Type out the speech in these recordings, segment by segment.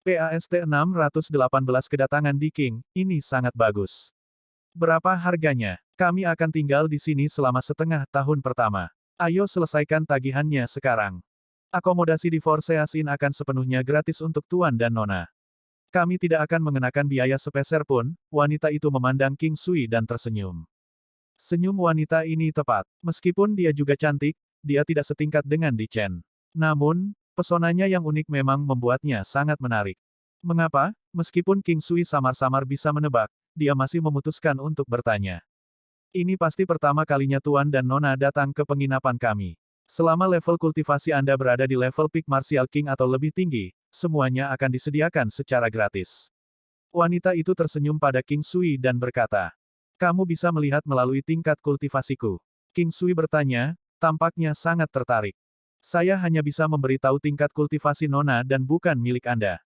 PAST 618 kedatangan di King, ini sangat bagus. Berapa harganya? Kami akan tinggal di sini selama setengah tahun pertama. Ayo selesaikan tagihannya sekarang. Akomodasi di Forseas Inn akan sepenuhnya gratis untuk Tuan dan Nona. Kami tidak akan mengenakan biaya sepeser pun. Wanita itu memandang King Sui dan tersenyum. Senyum wanita ini tepat. Meskipun dia juga cantik, dia tidak setingkat dengan Di Chen. Namun, pesonanya yang unik memang membuatnya sangat menarik. Mengapa, meskipun King Sui samar-samar bisa menebak, dia masih memutuskan untuk bertanya. Ini pasti pertama kalinya Tuan dan Nona datang ke penginapan kami. Selama level kultivasi Anda berada di level Peak Martial King atau lebih tinggi, semuanya akan disediakan secara gratis. Wanita itu tersenyum pada King Sui dan berkata, "Kamu bisa melihat melalui tingkat kultivasiku." King Sui bertanya, tampaknya sangat tertarik. "Saya hanya bisa memberitahu tingkat kultivasi Nona dan bukan milik Anda.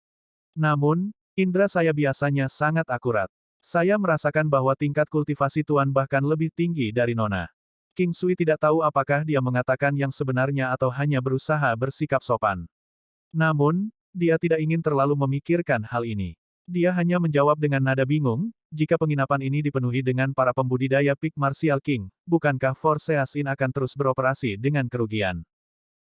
Namun, indera saya biasanya sangat akurat. Saya merasakan bahwa tingkat kultivasi Tuan bahkan lebih tinggi dari Nona." King Sui tidak tahu apakah dia mengatakan yang sebenarnya atau hanya berusaha bersikap sopan. Namun, dia tidak ingin terlalu memikirkan hal ini. Dia hanya menjawab dengan nada bingung, "Jika penginapan ini dipenuhi dengan para pembudidaya Peak Martial King, bukankah Forseas Inn akan terus beroperasi dengan kerugian?"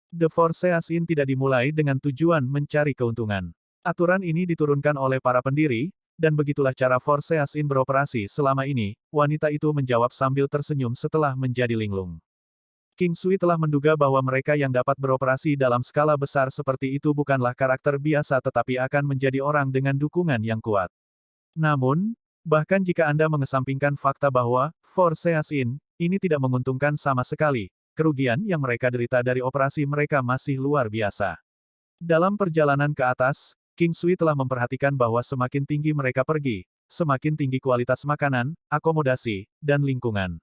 The Forseas Inn tidak dimulai dengan tujuan mencari keuntungan. Aturan ini diturunkan oleh para pendiri, dan begitulah cara Forseas Inn beroperasi selama ini, wanita itu menjawab sambil tersenyum setelah menjadi linglung. King Sui telah menduga bahwa mereka yang dapat beroperasi dalam skala besar seperti itu bukanlah karakter biasa tetapi akan menjadi orang dengan dukungan yang kuat. Namun, bahkan jika Anda mengesampingkan fakta bahwa Forseas Inn ini tidak menguntungkan sama sekali, kerugian yang mereka derita dari operasi mereka masih luar biasa. Dalam perjalanan ke atas, King Sui telah memperhatikan bahwa semakin tinggi mereka pergi, semakin tinggi kualitas makanan, akomodasi, dan lingkungan.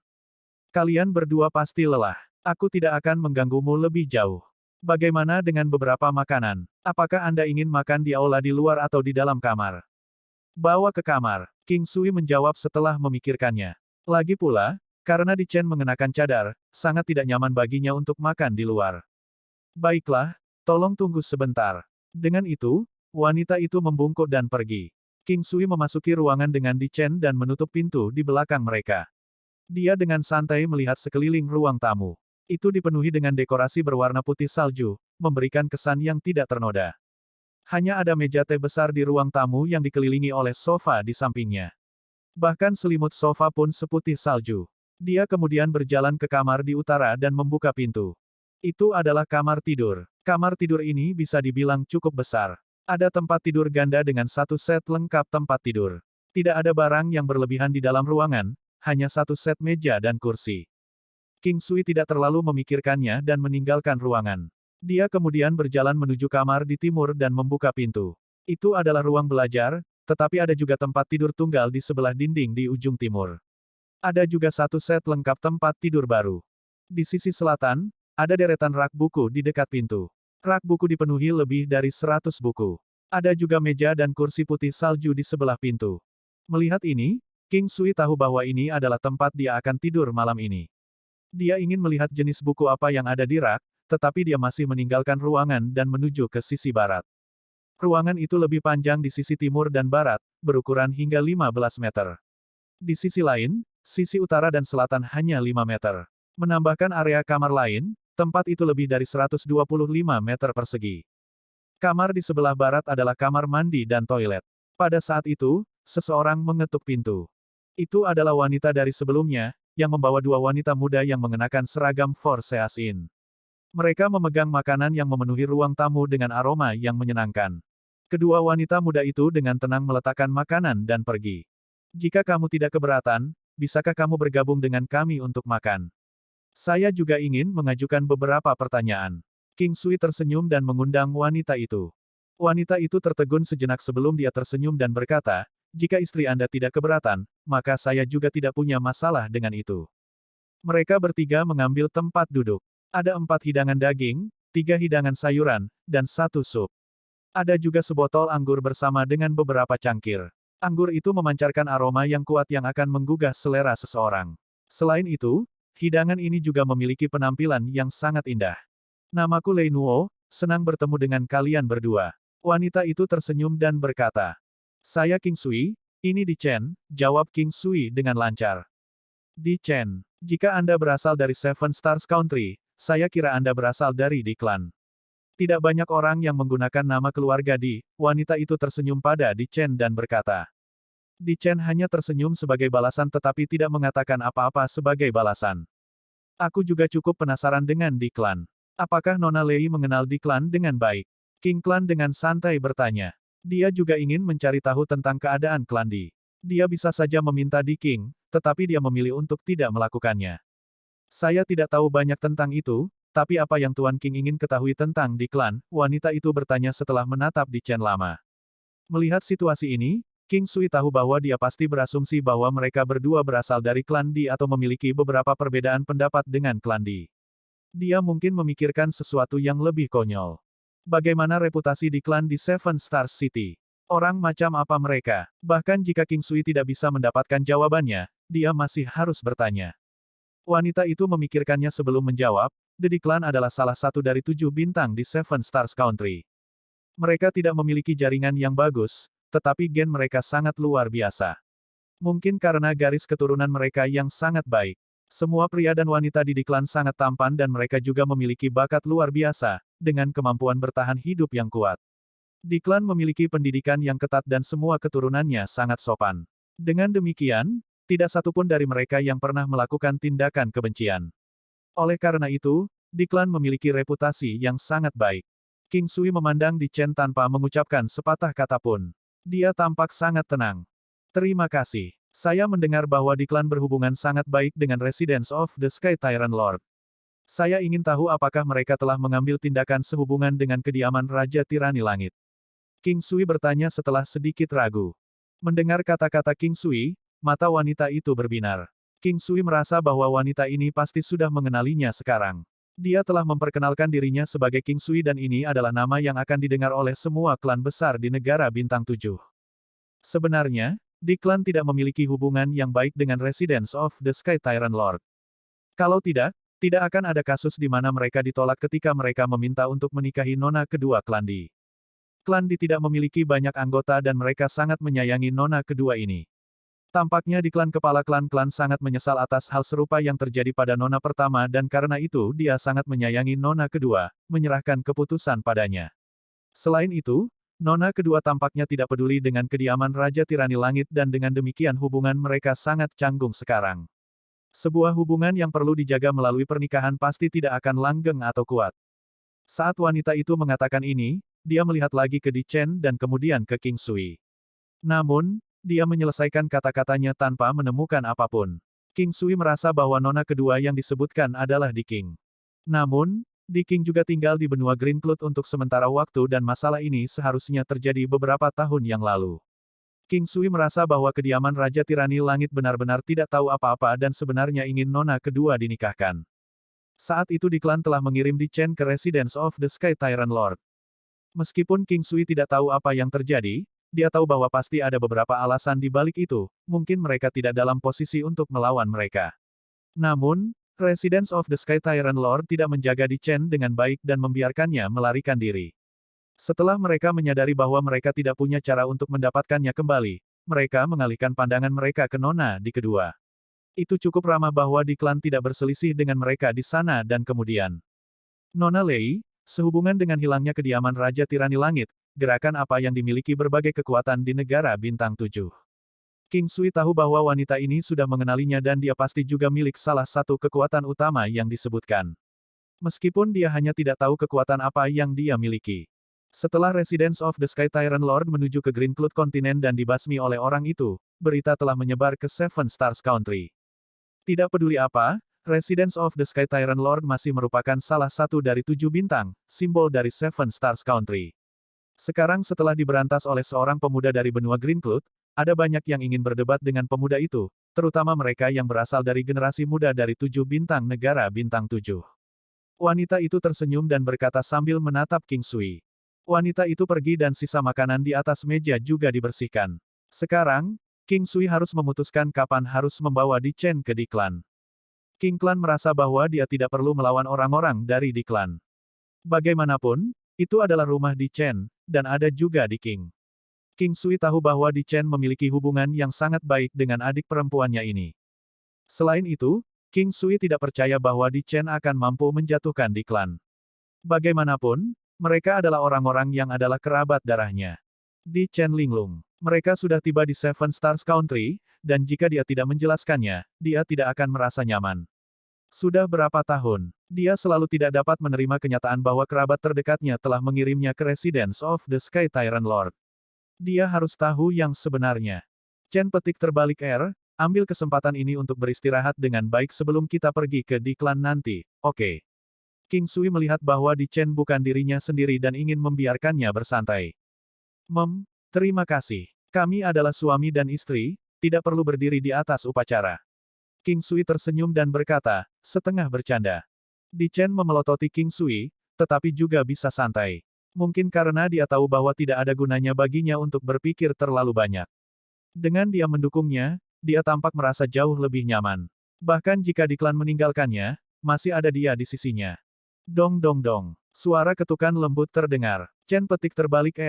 Kalian berdua pasti lelah. Aku tidak akan mengganggumu lebih jauh. Bagaimana dengan beberapa makanan? Apakah Anda ingin makan di aula di luar atau di dalam kamar? Bawa ke kamar. King Sui menjawab setelah memikirkannya. Lagi pula, karena Di Chen mengenakan cadar, sangat tidak nyaman baginya untuk makan di luar. Baiklah, tolong tunggu sebentar. Dengan itu, wanita itu membungkuk dan pergi. King Sui memasuki ruangan dengan Di Chen dan menutup pintu di belakang mereka. Dia dengan santai melihat sekeliling ruang tamu. Itu dipenuhi dengan dekorasi berwarna putih salju, memberikan kesan yang tidak ternoda. Hanya ada meja teh besar di ruang tamu yang dikelilingi oleh sofa di sampingnya. Bahkan selimut sofa pun seputih salju. Dia kemudian berjalan ke kamar di utara dan membuka pintu. Itu adalah kamar tidur. Kamar tidur ini bisa dibilang cukup besar. Ada tempat tidur ganda dengan satu set lengkap tempat tidur. Tidak ada barang yang berlebihan di dalam ruangan, hanya satu set meja dan kursi. King Sui tidak terlalu memikirkannya dan meninggalkan ruangan. Dia kemudian berjalan menuju kamar di timur dan membuka pintu. Itu adalah ruang belajar, tetapi ada juga tempat tidur tunggal di sebelah dinding di ujung timur. Ada juga satu set lengkap tempat tidur baru. Di sisi selatan, ada deretan rak buku di dekat pintu. Rak buku dipenuhi lebih dari 100 buku. Ada juga meja dan kursi putih salju di sebelah pintu. Melihat ini, King Sui tahu bahwa ini adalah tempat dia akan tidur malam ini. Dia ingin melihat jenis buku apa yang ada di rak, tetapi dia masih meninggalkan ruangan dan menuju ke sisi barat. Ruangan itu lebih panjang di sisi timur dan barat, berukuran hingga 15 meter. Di sisi lain, sisi utara dan selatan hanya 5 meter. Menambahkan area kamar lain, tempat itu lebih dari 125 meter persegi. Kamar di sebelah barat adalah kamar mandi dan toilet. Pada saat itu, seseorang mengetuk pintu. Itu adalah wanita dari sebelumnya, yang membawa dua wanita muda yang mengenakan seragam Forseas Inn. Mereka memegang makanan yang memenuhi ruang tamu dengan aroma yang menyenangkan. Kedua wanita muda itu dengan tenang meletakkan makanan dan pergi. "Jika kamu tidak keberatan, bisakah kamu bergabung dengan kami untuk makan? Saya juga ingin mengajukan beberapa pertanyaan." King Sui tersenyum dan mengundang wanita itu. Wanita itu tertegun sejenak sebelum dia tersenyum dan berkata, "Jika istri Anda tidak keberatan, maka saya juga tidak punya masalah dengan itu." Mereka bertiga mengambil tempat duduk. Ada 4 hidangan daging, 3 hidangan sayuran, dan 1 sup. Ada juga sebotol anggur bersama dengan beberapa cangkir. Anggur itu memancarkan aroma yang kuat yang akan menggugah selera seseorang. Selain itu, hidangan ini juga memiliki penampilan yang sangat indah. "Namaku Lei Nuo, senang bertemu dengan kalian berdua." Wanita itu tersenyum dan berkata, "Saya King Sui, ini Di Chen," jawab King Sui dengan lancar. "Di Chen, jika Anda berasal dari Seven Stars Country, saya kira Anda berasal dari Di Clan." Tidak banyak orang yang menggunakan nama keluarga Di. Wanita itu tersenyum pada Di Chen dan berkata. Di Chen hanya tersenyum sebagai balasan tetapi tidak mengatakan apa-apa sebagai balasan. "Aku juga cukup penasaran dengan Di Clan. Apakah Nona Lei mengenal Di Clan dengan baik?" King Clan dengan santai bertanya. Dia juga ingin mencari tahu tentang keadaan klan Di. Dia bisa saja meminta Di King, tetapi dia memilih untuk tidak melakukannya. "Saya tidak tahu banyak tentang itu, tapi apa yang Tuan King ingin ketahui tentang Di Clan?" Wanita itu bertanya setelah menatap Di Chen lama. Melihat situasi ini, King Sui tahu bahwa dia pasti berasumsi bahwa mereka berdua berasal dari klan Di atau memiliki beberapa perbedaan pendapat dengan klan Di. Dia mungkin memikirkan sesuatu yang lebih konyol. Bagaimana reputasi di klan di Seven Stars City? Orang macam apa mereka? Bahkan jika King Sui tidak bisa mendapatkan jawabannya, dia masih harus bertanya. Wanita itu memikirkannya sebelum menjawab, The Clan adalah salah satu dari 7 bintang di Seven Stars Country. Mereka tidak memiliki jaringan yang bagus, tetapi gen mereka sangat luar biasa. Mungkin karena garis keturunan mereka yang sangat baik. Semua pria dan wanita di Klan sangat tampan dan mereka juga memiliki bakat luar biasa, dengan kemampuan bertahan hidup yang kuat. Di Klan memiliki pendidikan yang ketat dan semua keturunannya sangat sopan. Dengan demikian, tidak satupun dari mereka yang pernah melakukan tindakan kebencian. Oleh karena itu, Di Klan memiliki reputasi yang sangat baik. King Sui memandang Di Chen tanpa mengucapkan sepatah kata pun. Dia tampak sangat tenang. "Terima kasih. Saya mendengar bahwa Di Clan berhubungan sangat baik dengan Residence of the Sky Tyrant Lord. Saya ingin tahu apakah mereka telah mengambil tindakan sehubungan dengan kediaman Raja Tirani Langit." King Sui bertanya setelah sedikit ragu. Mendengar kata-kata King Sui, mata wanita itu berbinar. King Sui merasa bahwa wanita ini pasti sudah mengenalinya sekarang. Dia telah memperkenalkan dirinya sebagai King Sui dan ini adalah nama yang akan didengar oleh semua klan besar di negara Bintang 7. Sebenarnya, Di Clan tidak memiliki hubungan yang baik dengan Residence of the Sky Tyrant Lord. Kalau tidak, tidak akan ada kasus di mana mereka ditolak ketika mereka meminta untuk menikahi nona kedua klan Di. Klan Di tidak memiliki banyak anggota dan mereka sangat menyayangi nona kedua ini. Tampaknya di klan kepala klan-klan sangat menyesal atas hal serupa yang terjadi pada nona pertama dan karena itu dia sangat menyayangi nona kedua, menyerahkan keputusan padanya. Selain itu, nona kedua tampaknya tidak peduli dengan kediaman Raja Tirani Langit dan dengan demikian hubungan mereka sangat canggung sekarang. Sebuah hubungan yang perlu dijaga melalui pernikahan pasti tidak akan langgeng atau kuat. Saat wanita itu mengatakan ini, dia melihat lagi ke Di Chen dan kemudian ke King Sui. Namun, dia menyelesaikan kata-katanya tanpa menemukan apapun. King Sui merasa bahwa nona kedua yang disebutkan adalah Di King. Namun, Di King juga tinggal di benua Green Cloud untuk sementara waktu dan masalah ini seharusnya terjadi beberapa tahun yang lalu. King Sui merasa bahwa kediaman Raja Tirani Langit benar-benar tidak tahu apa-apa dan sebenarnya ingin nona kedua dinikahkan. Saat itu Di Clan telah mengirim Di Chen ke Residence of the Sky Tyrant Lord. Meskipun King Sui tidak tahu apa yang terjadi, dia tahu bahwa pasti ada beberapa alasan di balik itu, mungkin mereka tidak dalam posisi untuk melawan mereka. Namun, Residence of the Sky Tyrant Lord tidak menjaga Di Chen dengan baik dan membiarkannya melarikan diri. Setelah mereka menyadari bahwa mereka tidak punya cara untuk mendapatkannya kembali, mereka mengalihkan pandangan mereka ke nona Di kedua. Itu cukup ramah bahwa Di Clan tidak berselisih dengan mereka di sana dan kemudian. Nona Lei, sehubungan dengan hilangnya kediaman Raja Tirani Langit, gerakan apa yang dimiliki berbagai kekuatan di negara Bintang 7. King Sui tahu bahwa wanita ini sudah mengenalinya dan dia pasti juga milik salah satu kekuatan utama yang disebutkan. Meskipun dia hanya tidak tahu kekuatan apa yang dia miliki. Setelah Residence of the Sky Tyrant Lord menuju ke Green Cloud Continent dan dibasmi oleh orang itu, berita telah menyebar ke Seven Stars Country. Tidak peduli apa, Residence of the Sky Tyrant Lord masih merupakan salah satu dari 7 bintang, simbol dari Seven Stars Country. Sekarang setelah diberantas oleh seorang pemuda dari benua Green Cloud, ada banyak yang ingin berdebat dengan pemuda itu, terutama mereka yang berasal dari generasi muda dari 7 bintang negara Bintang 7. Wanita itu tersenyum dan berkata sambil menatap King Sui. Wanita itu pergi dan sisa makanan di atas meja juga dibersihkan. Sekarang, King Sui harus memutuskan kapan harus membawa Di Chen ke Di Clan. King Clan merasa bahwa dia tidak perlu melawan orang-orang dari Di Clan. Bagaimanapun, Itu adalah rumah Di Chen, dan ada juga Di King. King Sui tahu bahwa Di Chen memiliki hubungan yang sangat baik dengan adik perempuannya ini. Selain itu, King Sui tidak percaya bahwa Di Chen akan mampu menjatuhkan Di klan. Bagaimanapun, mereka adalah orang-orang yang adalah kerabat darahnya. Di Chen Linglung. Mereka sudah tiba di Seven Stars Country, dan jika dia tidak menjelaskannya, dia tidak akan merasa nyaman. Sudah berapa tahun, dia selalu tidak dapat menerima kenyataan bahwa kerabat terdekatnya telah mengirimnya ke Residence of the Sky Tyrant Lord. Dia harus tahu yang sebenarnya. Chen petik terbalik ambil kesempatan ini untuk beristirahat dengan baik sebelum kita pergi ke Di klan nanti, oke. King Sui melihat bahwa Di Chen bukan dirinya sendiri dan ingin membiarkannya bersantai. Terima kasih. Kami adalah suami dan istri, tidak perlu berdiri di atas upacara. King Sui tersenyum dan berkata, setengah bercanda. Di Chen memelototi King Sui, tetapi juga bisa santai. Mungkin karena dia tahu bahwa tidak ada gunanya baginya untuk berpikir terlalu banyak. Dengan dia mendukungnya, dia tampak merasa jauh lebih nyaman. Bahkan jika Di klan meninggalkannya, masih ada dia di sisinya. Dong dong dong. Suara ketukan lembut terdengar. Chen petik terbalik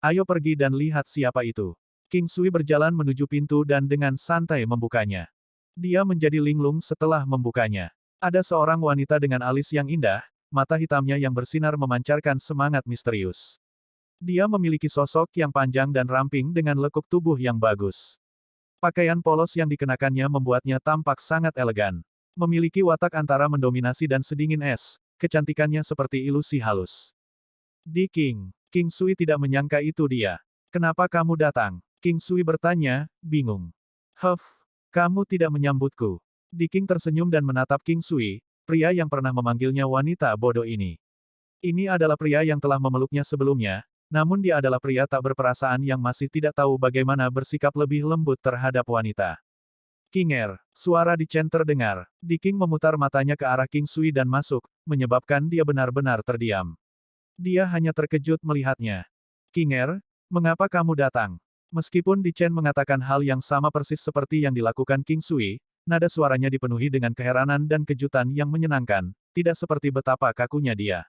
ayo pergi dan lihat siapa itu. King Sui berjalan menuju pintu dan dengan santai membukanya. Dia menjadi linglung setelah membukanya. Ada seorang wanita dengan alis yang indah, mata hitamnya yang bersinar memancarkan semangat misterius. Dia memiliki sosok yang panjang dan ramping dengan lekuk tubuh yang bagus. Pakaian polos yang dikenakannya membuatnya tampak sangat elegan. Memiliki watak antara mendominasi dan sedingin es, kecantikannya seperti ilusi halus. Di King. King Sui tidak menyangka itu dia. Kenapa kamu datang? King Sui bertanya, bingung. Kamu tidak menyambutku. Di King tersenyum dan menatap King Sui, pria yang pernah memanggilnya wanita bodoh ini. Ini adalah pria yang telah memeluknya sebelumnya, namun dia adalah pria tak berperasaan yang masih tidak tahu bagaimana bersikap lebih lembut terhadap wanita. Suara Di Chen terdengar. Di King memutar matanya ke arah King Sui dan masuk, menyebabkan dia benar-benar terdiam. Dia hanya terkejut melihatnya. Mengapa kamu datang? Meskipun Di Chen mengatakan hal yang sama persis seperti yang dilakukan King Sui, nada suaranya dipenuhi dengan keheranan dan kejutan yang menyenangkan, tidak seperti betapa kakunya dia.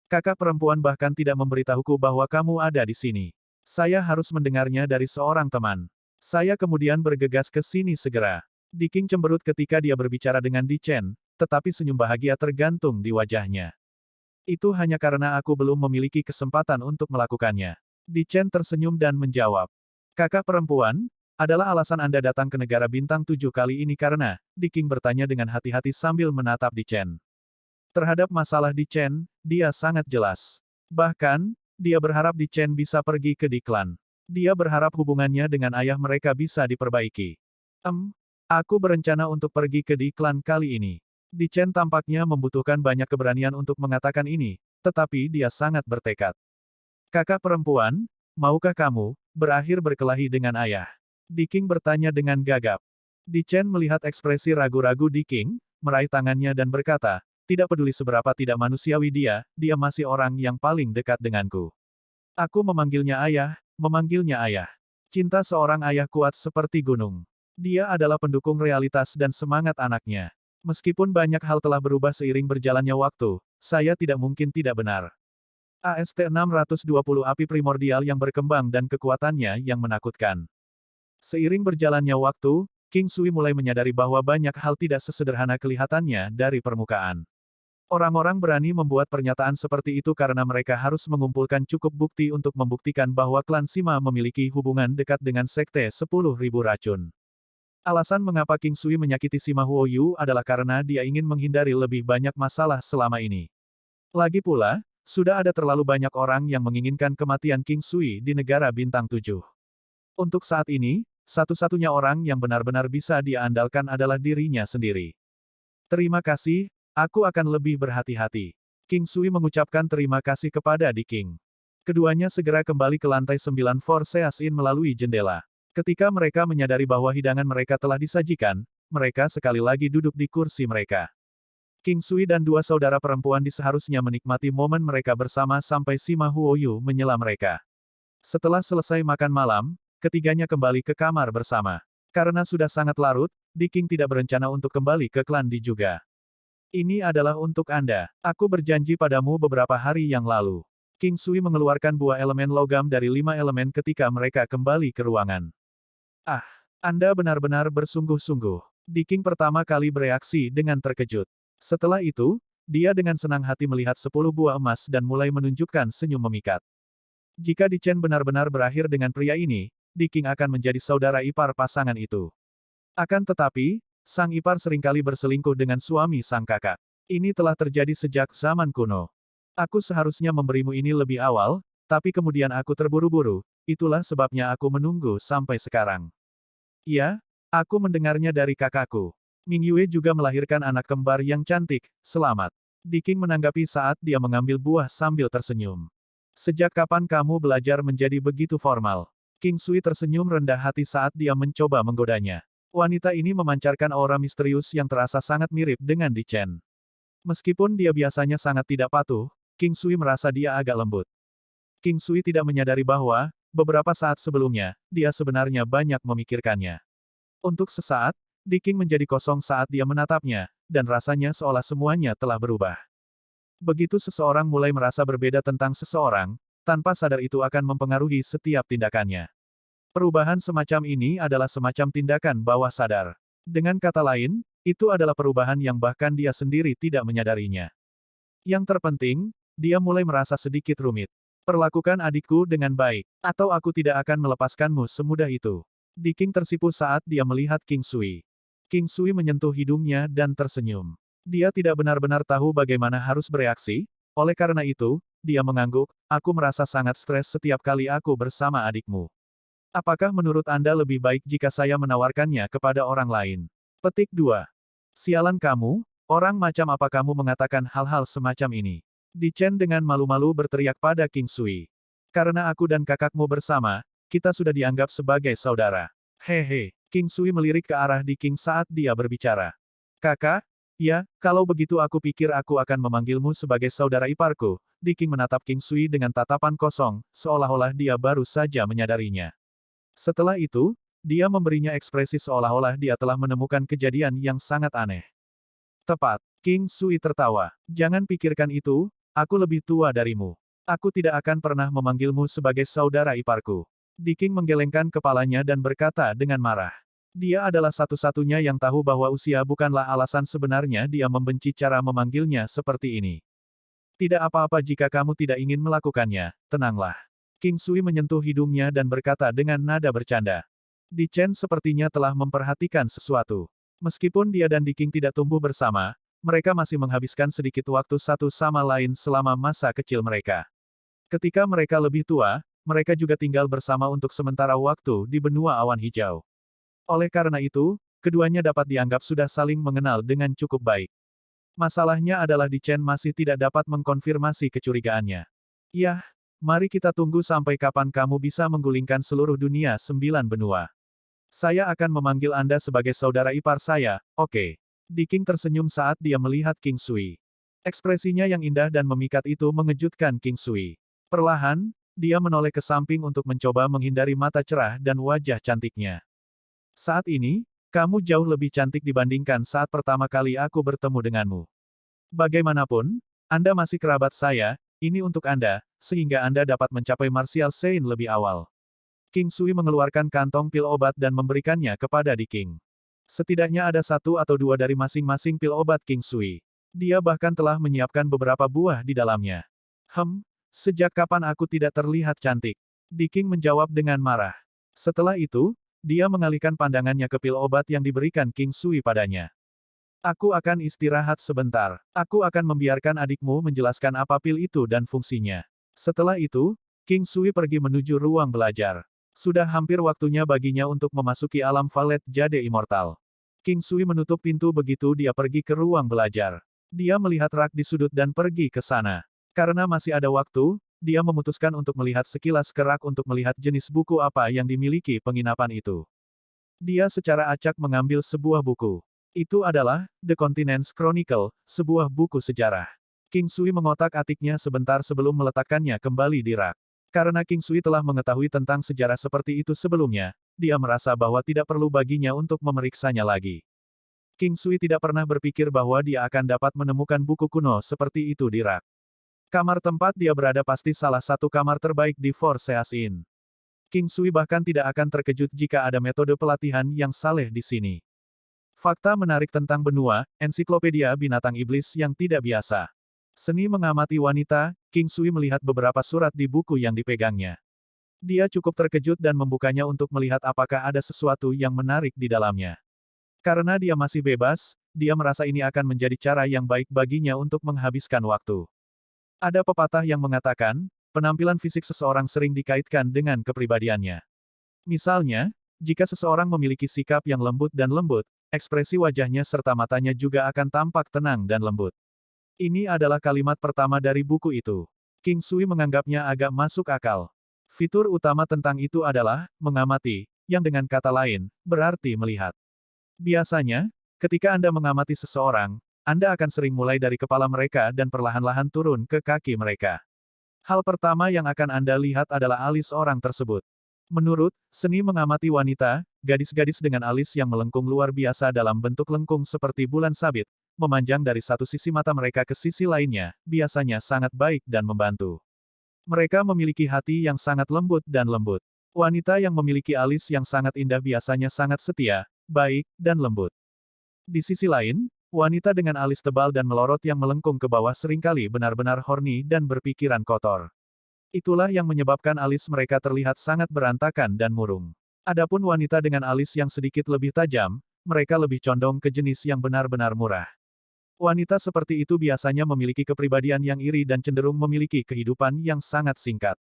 Kakak perempuan bahkan tidak memberitahuku bahwa kamu ada di sini. Saya harus mendengarnya dari seorang teman. Saya kemudian bergegas ke sini segera. Di King cemberut ketika dia berbicara dengan Di Chen, tetapi senyum bahagia tergantung di wajahnya. Itu hanya karena aku belum memiliki kesempatan untuk melakukannya. Di Chen tersenyum dan menjawab. Kakak perempuan, adalah alasan Anda datang ke negara bintang 7 kali ini karena, Di King bertanya dengan hati-hati sambil menatap Di Chen. Terhadap masalah Di Chen, dia sangat jelas. Bahkan, dia berharap Di Chen bisa pergi ke Di klan. Dia berharap hubungannya dengan ayah mereka bisa diperbaiki. Aku berencana untuk pergi ke Di klan kali ini. Di Chen tampaknya membutuhkan banyak keberanian untuk mengatakan ini, tetapi dia sangat bertekad. Kakak perempuan, maukah kamu berakhir berkelahi dengan ayah? Di King bertanya dengan gagap. Di Chen melihat ekspresi ragu-ragu Di King, meraih tangannya dan berkata, tidak peduli seberapa tidak manusiawi dia masih orang yang paling dekat denganku. Aku memanggilnya ayah. Cinta seorang ayah kuat seperti gunung. Dia adalah pendukung realitas dan semangat anaknya. Meskipun banyak hal telah berubah seiring berjalannya waktu, saya tidak mungkin tidak benar. AST-620 api primordial yang berkembang dan kekuatannya yang menakutkan. Seiring berjalannya waktu, King Sui mulai menyadari bahwa banyak hal tidak sesederhana kelihatannya dari permukaan. Orang-orang berani membuat pernyataan seperti itu karena mereka harus mengumpulkan cukup bukti untuk membuktikan bahwa klan Sima memiliki hubungan dekat dengan sekte 10.000 racun. Alasan mengapa King Sui menyakiti Sima Huoyu adalah karena dia ingin menghindari lebih banyak masalah selama ini. Lagi pula, sudah ada terlalu banyak orang yang menginginkan kematian King Sui di negara bintang 7. Untuk saat ini, satu-satunya orang yang benar-benar bisa dia andalkan adalah dirinya sendiri. Terima kasih, aku akan lebih berhati-hati. King Sui mengucapkan terima kasih kepada Di King. Keduanya segera kembali ke lantai 9 Forseas Inn melalui jendela. Ketika mereka menyadari bahwa hidangan mereka telah disajikan, mereka sekali lagi duduk di kursi mereka. King Sui dan dua saudara perempuan seharusnya menikmati momen mereka bersama sampai Sima Huoyu menyela mereka. Setelah selesai makan malam, ketiganya kembali ke kamar bersama. Karena sudah sangat larut, Di King tidak berencana untuk kembali ke klan Di juga. Ini adalah untuk Anda. Aku berjanji padamu beberapa hari yang lalu. King Sui mengeluarkan buah elemen logam dari 5 elemen ketika mereka kembali ke ruangan. Ah, Anda benar-benar bersungguh-sungguh. Diking pertama kali bereaksi dengan terkejut. Setelah itu, dia dengan senang hati melihat 10 buah emas dan mulai menunjukkan senyum memikat. Jika Di Chen benar-benar berakhir dengan pria ini, Diking akan menjadi saudara ipar pasangan itu. Akan tetapi, sang ipar seringkali berselingkuh dengan suami sang kakak. Ini telah terjadi sejak zaman kuno. Aku seharusnya memberimu ini lebih awal, tapi kemudian aku terburu-buru, itulah sebabnya aku menunggu sampai sekarang. Ya, aku mendengarnya dari kakakku. Ming Yue juga melahirkan anak kembar yang cantik, selamat. Diking menanggapi saat dia mengambil buah sambil tersenyum. Sejak kapan kamu belajar menjadi begitu formal? King Sui tersenyum rendah hati saat dia mencoba menggodanya. Wanita ini memancarkan aura misterius yang terasa sangat mirip dengan Di Chen. Meskipun dia biasanya sangat tidak patuh, King Sui merasa dia agak lembut. King Sui tidak menyadari bahwa, beberapa saat sebelumnya, dia sebenarnya banyak memikirkannya. Untuk sesaat, Diking menjadi kosong saat dia menatapnya, dan rasanya seolah semuanya telah berubah. Begitu seseorang mulai merasa berbeda tentang seseorang, tanpa sadar itu akan mempengaruhi setiap tindakannya. Perubahan semacam ini adalah semacam tindakan bawah sadar. Dengan kata lain, itu adalah perubahan yang bahkan dia sendiri tidak menyadarinya. Yang terpenting, dia mulai merasa sedikit rumit. Perlakukan adikku dengan baik, atau aku tidak akan melepaskanmu semudah itu. Diking tersipu saat dia melihat King Sui. King Sui menyentuh hidungnya dan tersenyum. Dia tidak benar-benar tahu bagaimana harus bereaksi, oleh karena itu, dia mengangguk, aku merasa sangat stres setiap kali aku bersama adikmu. Apakah menurut Anda lebih baik jika saya menawarkannya kepada orang lain? Petik 2. Sialan kamu, orang macam apa kamu mengatakan hal-hal semacam ini? Di Chen dengan malu-malu berteriak pada King Sui. Karena aku dan kakakmu bersama, kita sudah dianggap sebagai saudara. Hehe, King Sui melirik ke arah Di King saat dia berbicara. Kakak? Ya, kalau begitu aku pikir aku akan memanggilmu sebagai saudara iparku. Di King menatap King Sui dengan tatapan kosong, seolah-olah dia baru saja menyadarinya. Setelah itu, dia memberinya ekspresi seolah-olah dia telah menemukan kejadian yang sangat aneh. Tepat, King Sui tertawa. Jangan pikirkan itu, aku lebih tua darimu. Aku tidak akan pernah memanggilmu sebagai saudara iparku. Di King menggelengkan kepalanya dan berkata dengan marah. Dia adalah satu-satunya yang tahu bahwa usia bukanlah alasan sebenarnya dia membenci cara memanggilnya seperti ini. Tidak apa-apa jika kamu tidak ingin melakukannya, tenanglah. King Sui menyentuh hidungnya dan berkata dengan nada bercanda. Di Chen sepertinya telah memperhatikan sesuatu. Meskipun dia dan Di King tidak tumbuh bersama, mereka masih menghabiskan sedikit waktu satu sama lain selama masa kecil mereka. Ketika mereka lebih tua, mereka juga tinggal bersama untuk sementara waktu di benua awan hijau. Oleh karena itu, keduanya dapat dianggap sudah saling mengenal dengan cukup baik. Masalahnya adalah Di Chen masih tidak dapat mengkonfirmasi kecurigaannya. Yah, mari kita tunggu sampai kapan kamu bisa menggulingkan seluruh dunia 9 benua. Saya akan memanggil Anda sebagai saudara ipar saya, oke. Di King tersenyum saat dia melihat King Sui. Ekspresinya yang indah dan memikat itu mengejutkan King Sui. Perlahan, dia menoleh ke samping untuk mencoba menghindari mata cerah dan wajah cantiknya. Saat ini, kamu jauh lebih cantik dibandingkan saat pertama kali aku bertemu denganmu. Bagaimanapun, Anda masih kerabat saya, ini untuk Anda, sehingga Anda dapat mencapai Martial Saint lebih awal. King Sui mengeluarkan kantong pil obat dan memberikannya kepada Di King. Setidaknya ada 1 atau 2 dari masing-masing pil obat King Sui. Dia bahkan telah menyiapkan beberapa buah di dalamnya. Sejak kapan aku tidak terlihat cantik? Di King menjawab dengan marah. Setelah itu, dia mengalihkan pandangannya ke pil obat yang diberikan King Sui padanya. Aku akan istirahat sebentar. Aku akan membiarkan adikmu menjelaskan apa pil itu dan fungsinya. Setelah itu, King Sui pergi menuju ruang belajar. Sudah hampir waktunya baginya untuk memasuki alam Valet Jade Immortal. King Sui menutup pintu begitu dia pergi ke ruang belajar. Dia melihat rak di sudut dan pergi ke sana. Karena masih ada waktu, dia memutuskan untuk melihat sekilas ke rak untuk melihat jenis buku apa yang dimiliki penginapan itu. Dia secara acak mengambil sebuah buku. Itu adalah The Continent's Chronicle, sebuah buku sejarah. King Sui mengotak-atiknya sebentar sebelum meletakkannya kembali di rak. Karena King Sui telah mengetahui tentang sejarah seperti itu sebelumnya, dia merasa bahwa tidak perlu baginya untuk memeriksanya lagi. King Sui tidak pernah berpikir bahwa dia akan dapat menemukan buku kuno seperti itu di rak. Kamar tempat dia berada pasti salah satu kamar terbaik di Four Seas Inn. King Sui bahkan tidak akan terkejut jika ada metode pelatihan yang saleh di sini. Fakta menarik tentang benua, ensiklopedia binatang iblis yang tidak biasa. Seni mengamati wanita, King Sui melihat beberapa surat di buku yang dipegangnya. Dia cukup terkejut dan membukanya untuk melihat apakah ada sesuatu yang menarik di dalamnya. Karena dia masih bebas, dia merasa ini akan menjadi cara yang baik baginya untuk menghabiskan waktu. Ada pepatah yang mengatakan, penampilan fisik seseorang sering dikaitkan dengan kepribadiannya. Misalnya, jika seseorang memiliki sikap yang lembut dan lembut, ekspresi wajahnya serta matanya juga akan tampak tenang dan lembut. Ini adalah kalimat pertama dari buku itu. King Sui menganggapnya agak masuk akal. Fitur utama tentang itu adalah mengamati, yang dengan kata lain, berarti melihat. Biasanya, ketika Anda mengamati seseorang, Anda akan sering mulai dari kepala mereka dan perlahan-lahan turun ke kaki mereka. Hal pertama yang akan Anda lihat adalah alis orang tersebut. Menurut seni mengamati wanita, gadis-gadis dengan alis yang melengkung luar biasa dalam bentuk lengkung seperti bulan sabit, memanjang dari satu sisi mata mereka ke sisi lainnya, biasanya sangat baik dan membantu. Mereka memiliki hati yang sangat lembut dan lembut. Wanita yang memiliki alis yang sangat indah biasanya sangat setia, baik, dan lembut. Di sisi lain, wanita dengan alis tebal dan melorot yang melengkung ke bawah seringkali benar-benar horny dan berpikiran kotor. Itulah yang menyebabkan alis mereka terlihat sangat berantakan dan murung. Adapun wanita dengan alis yang sedikit lebih tajam, mereka lebih condong ke jenis yang benar-benar murah. Wanita seperti itu biasanya memiliki kepribadian yang iri dan cenderung memiliki kehidupan yang sangat singkat.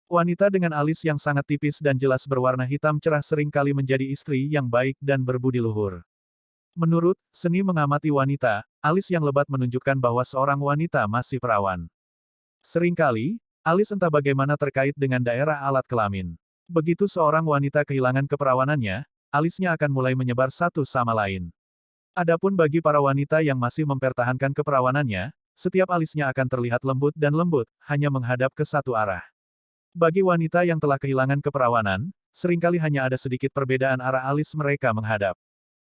Wanita dengan alis yang sangat tipis dan jelas berwarna hitam cerah seringkali menjadi istri yang baik dan berbudi luhur. Menurut seni mengamati wanita, alis yang lebat menunjukkan bahwa seorang wanita masih perawan. Seringkali, alis entah bagaimana terkait dengan daerah alat kelamin. Begitu seorang wanita kehilangan keperawanannya, alisnya akan mulai menyebar satu sama lain. Adapun bagi para wanita yang masih mempertahankan keperawanannya, setiap alisnya akan terlihat lembut dan lembut, hanya menghadap ke satu arah. Bagi wanita yang telah kehilangan keperawanan, seringkali hanya ada sedikit perbedaan arah alis mereka menghadap.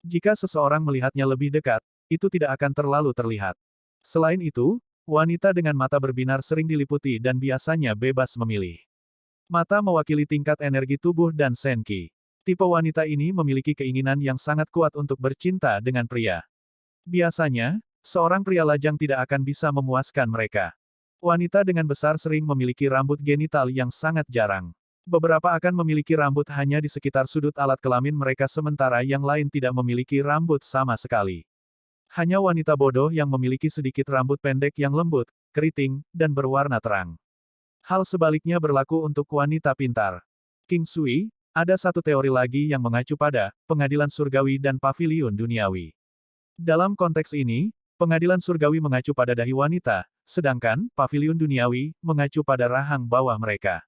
Jika seseorang melihatnya lebih dekat, itu tidak akan terlalu terlihat. Selain itu, wanita dengan mata berbinar sering diliputi dan biasanya bebas memilih. Mata mewakili tingkat energi tubuh dan senki. Tipe wanita ini memiliki keinginan yang sangat kuat untuk bercinta dengan pria. Biasanya, seorang pria lajang tidak akan bisa memuaskan mereka. Wanita dengan besar sering memiliki rambut genital yang sangat jarang. Beberapa akan memiliki rambut hanya di sekitar sudut alat kelamin mereka sementara yang lain tidak memiliki rambut sama sekali. Hanya wanita bodoh yang memiliki sedikit rambut pendek yang lembut, keriting, dan berwarna terang. Hal sebaliknya berlaku untuk wanita pintar. King Sui, ada satu teori lagi yang mengacu pada pengadilan surgawi dan paviliun duniawi. Dalam konteks ini, pengadilan surgawi mengacu pada dahi wanita, sedangkan paviliun duniawi mengacu pada rahang bawah mereka.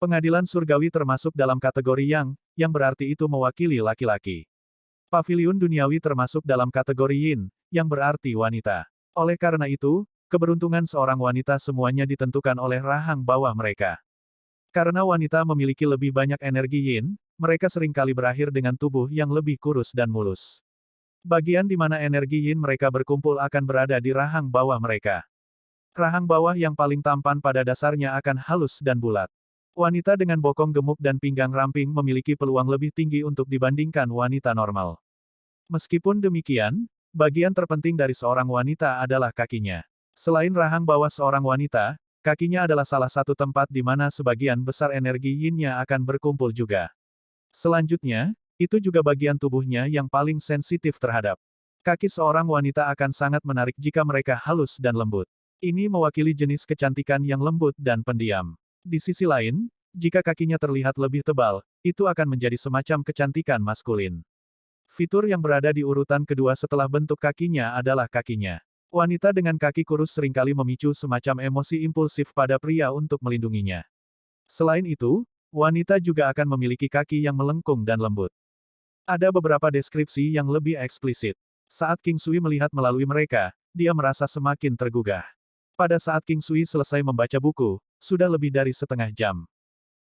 Pengadilan surgawi termasuk dalam kategori yang berarti itu mewakili laki-laki. Paviliun duniawi termasuk dalam kategori yin, yang berarti wanita. Oleh karena itu, keberuntungan seorang wanita semuanya ditentukan oleh rahang bawah mereka. Karena wanita memiliki lebih banyak energi yin, mereka seringkali berakhir dengan tubuh yang lebih kurus dan mulus. Bagian di mana energi yin mereka berkumpul akan berada di rahang bawah mereka. Rahang bawah yang paling tampan pada dasarnya akan halus dan bulat. Wanita dengan bokong gemuk dan pinggang ramping memiliki peluang lebih tinggi untuk dibandingkan wanita normal. Meskipun demikian, bagian terpenting dari seorang wanita adalah kakinya. Selain rahang bawah seorang wanita, kakinya adalah salah satu tempat di mana sebagian besar energi yin-nya akan berkumpul juga. Selanjutnya, itu juga bagian tubuhnya yang paling sensitif terhadap. Kaki seorang wanita akan sangat menarik jika mereka halus dan lembut. Ini mewakili jenis kecantikan yang lembut dan pendiam. Di sisi lain, jika kakinya terlihat lebih tebal, itu akan menjadi semacam kecantikan maskulin. Fitur yang berada di urutan kedua setelah bentuk kakinya adalah kakinya. Wanita dengan kaki kurus seringkali memicu semacam emosi impulsif pada pria untuk melindunginya. Selain itu, wanita juga akan memiliki kaki yang melengkung dan lembut. Ada beberapa deskripsi yang lebih eksplisit. Saat King Sui melihat melalui mereka, dia merasa semakin tergugah. Pada saat King Sui selesai membaca buku, sudah lebih dari setengah jam.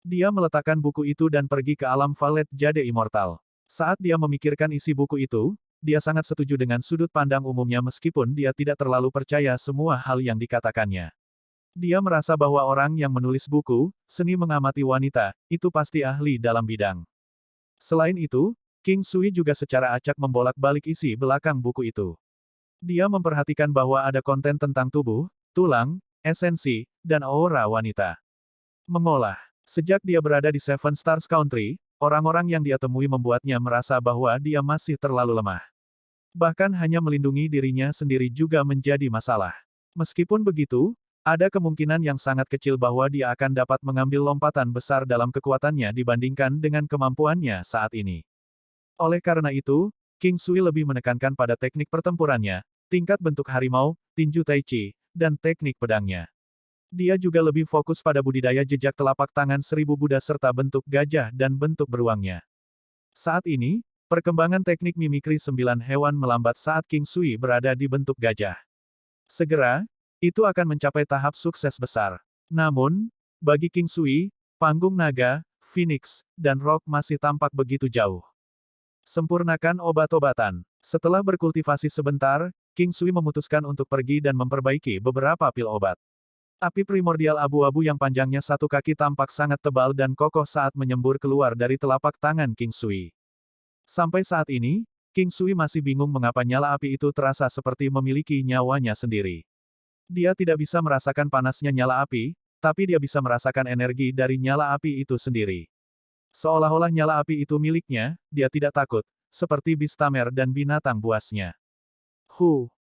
Dia meletakkan buku itu dan pergi ke alam Valet Jade Immortal. Saat dia memikirkan isi buku itu, dia sangat setuju dengan sudut pandang umumnya meskipun dia tidak terlalu percaya semua hal yang dikatakannya. Dia merasa bahwa orang yang menulis buku, seni mengamati wanita, itu pasti ahli dalam bidang. Selain itu, King Sui juga secara acak membolak-balik isi belakang buku itu. Dia memperhatikan bahwa ada konten tentang tubuh, tulang, esensi, dan aura wanita. Mengolah. Sejak dia berada di Seven Stars Country, orang-orang yang dia temui membuatnya merasa bahwa dia masih terlalu lemah. Bahkan hanya melindungi dirinya sendiri juga menjadi masalah. Meskipun begitu, ada kemungkinan yang sangat kecil bahwa dia akan dapat mengambil lompatan besar dalam kekuatannya dibandingkan dengan kemampuannya saat ini. Oleh karena itu, King Sui lebih menekankan pada teknik pertempurannya, tingkat bentuk harimau, tinju tai chi, dan teknik pedangnya. Dia juga lebih fokus pada budidaya jejak telapak tangan 1000 Buddha serta bentuk gajah dan bentuk beruangnya. Saat ini, perkembangan teknik mimikri 9 hewan melambat saat King Sui berada di bentuk gajah. Segera, itu akan mencapai tahap sukses besar. Namun, bagi King Sui, panggung naga, phoenix, dan rock masih tampak begitu jauh. Sempurnakan obat-obatan. Setelah berkultivasi sebentar, King Sui memutuskan untuk pergi dan memperbaiki beberapa pil obat. Api primordial abu-abu yang panjangnya 1 kaki tampak sangat tebal dan kokoh saat menyembur keluar dari telapak tangan King Sui. Sampai saat ini, King Sui masih bingung mengapa nyala api itu terasa seperti memiliki nyawanya sendiri. Dia tidak bisa merasakan panasnya nyala api, tapi dia bisa merasakan energi dari nyala api itu sendiri. Seolah-olah nyala api itu miliknya, dia tidak takut, seperti Bistamer dan binatang buasnya.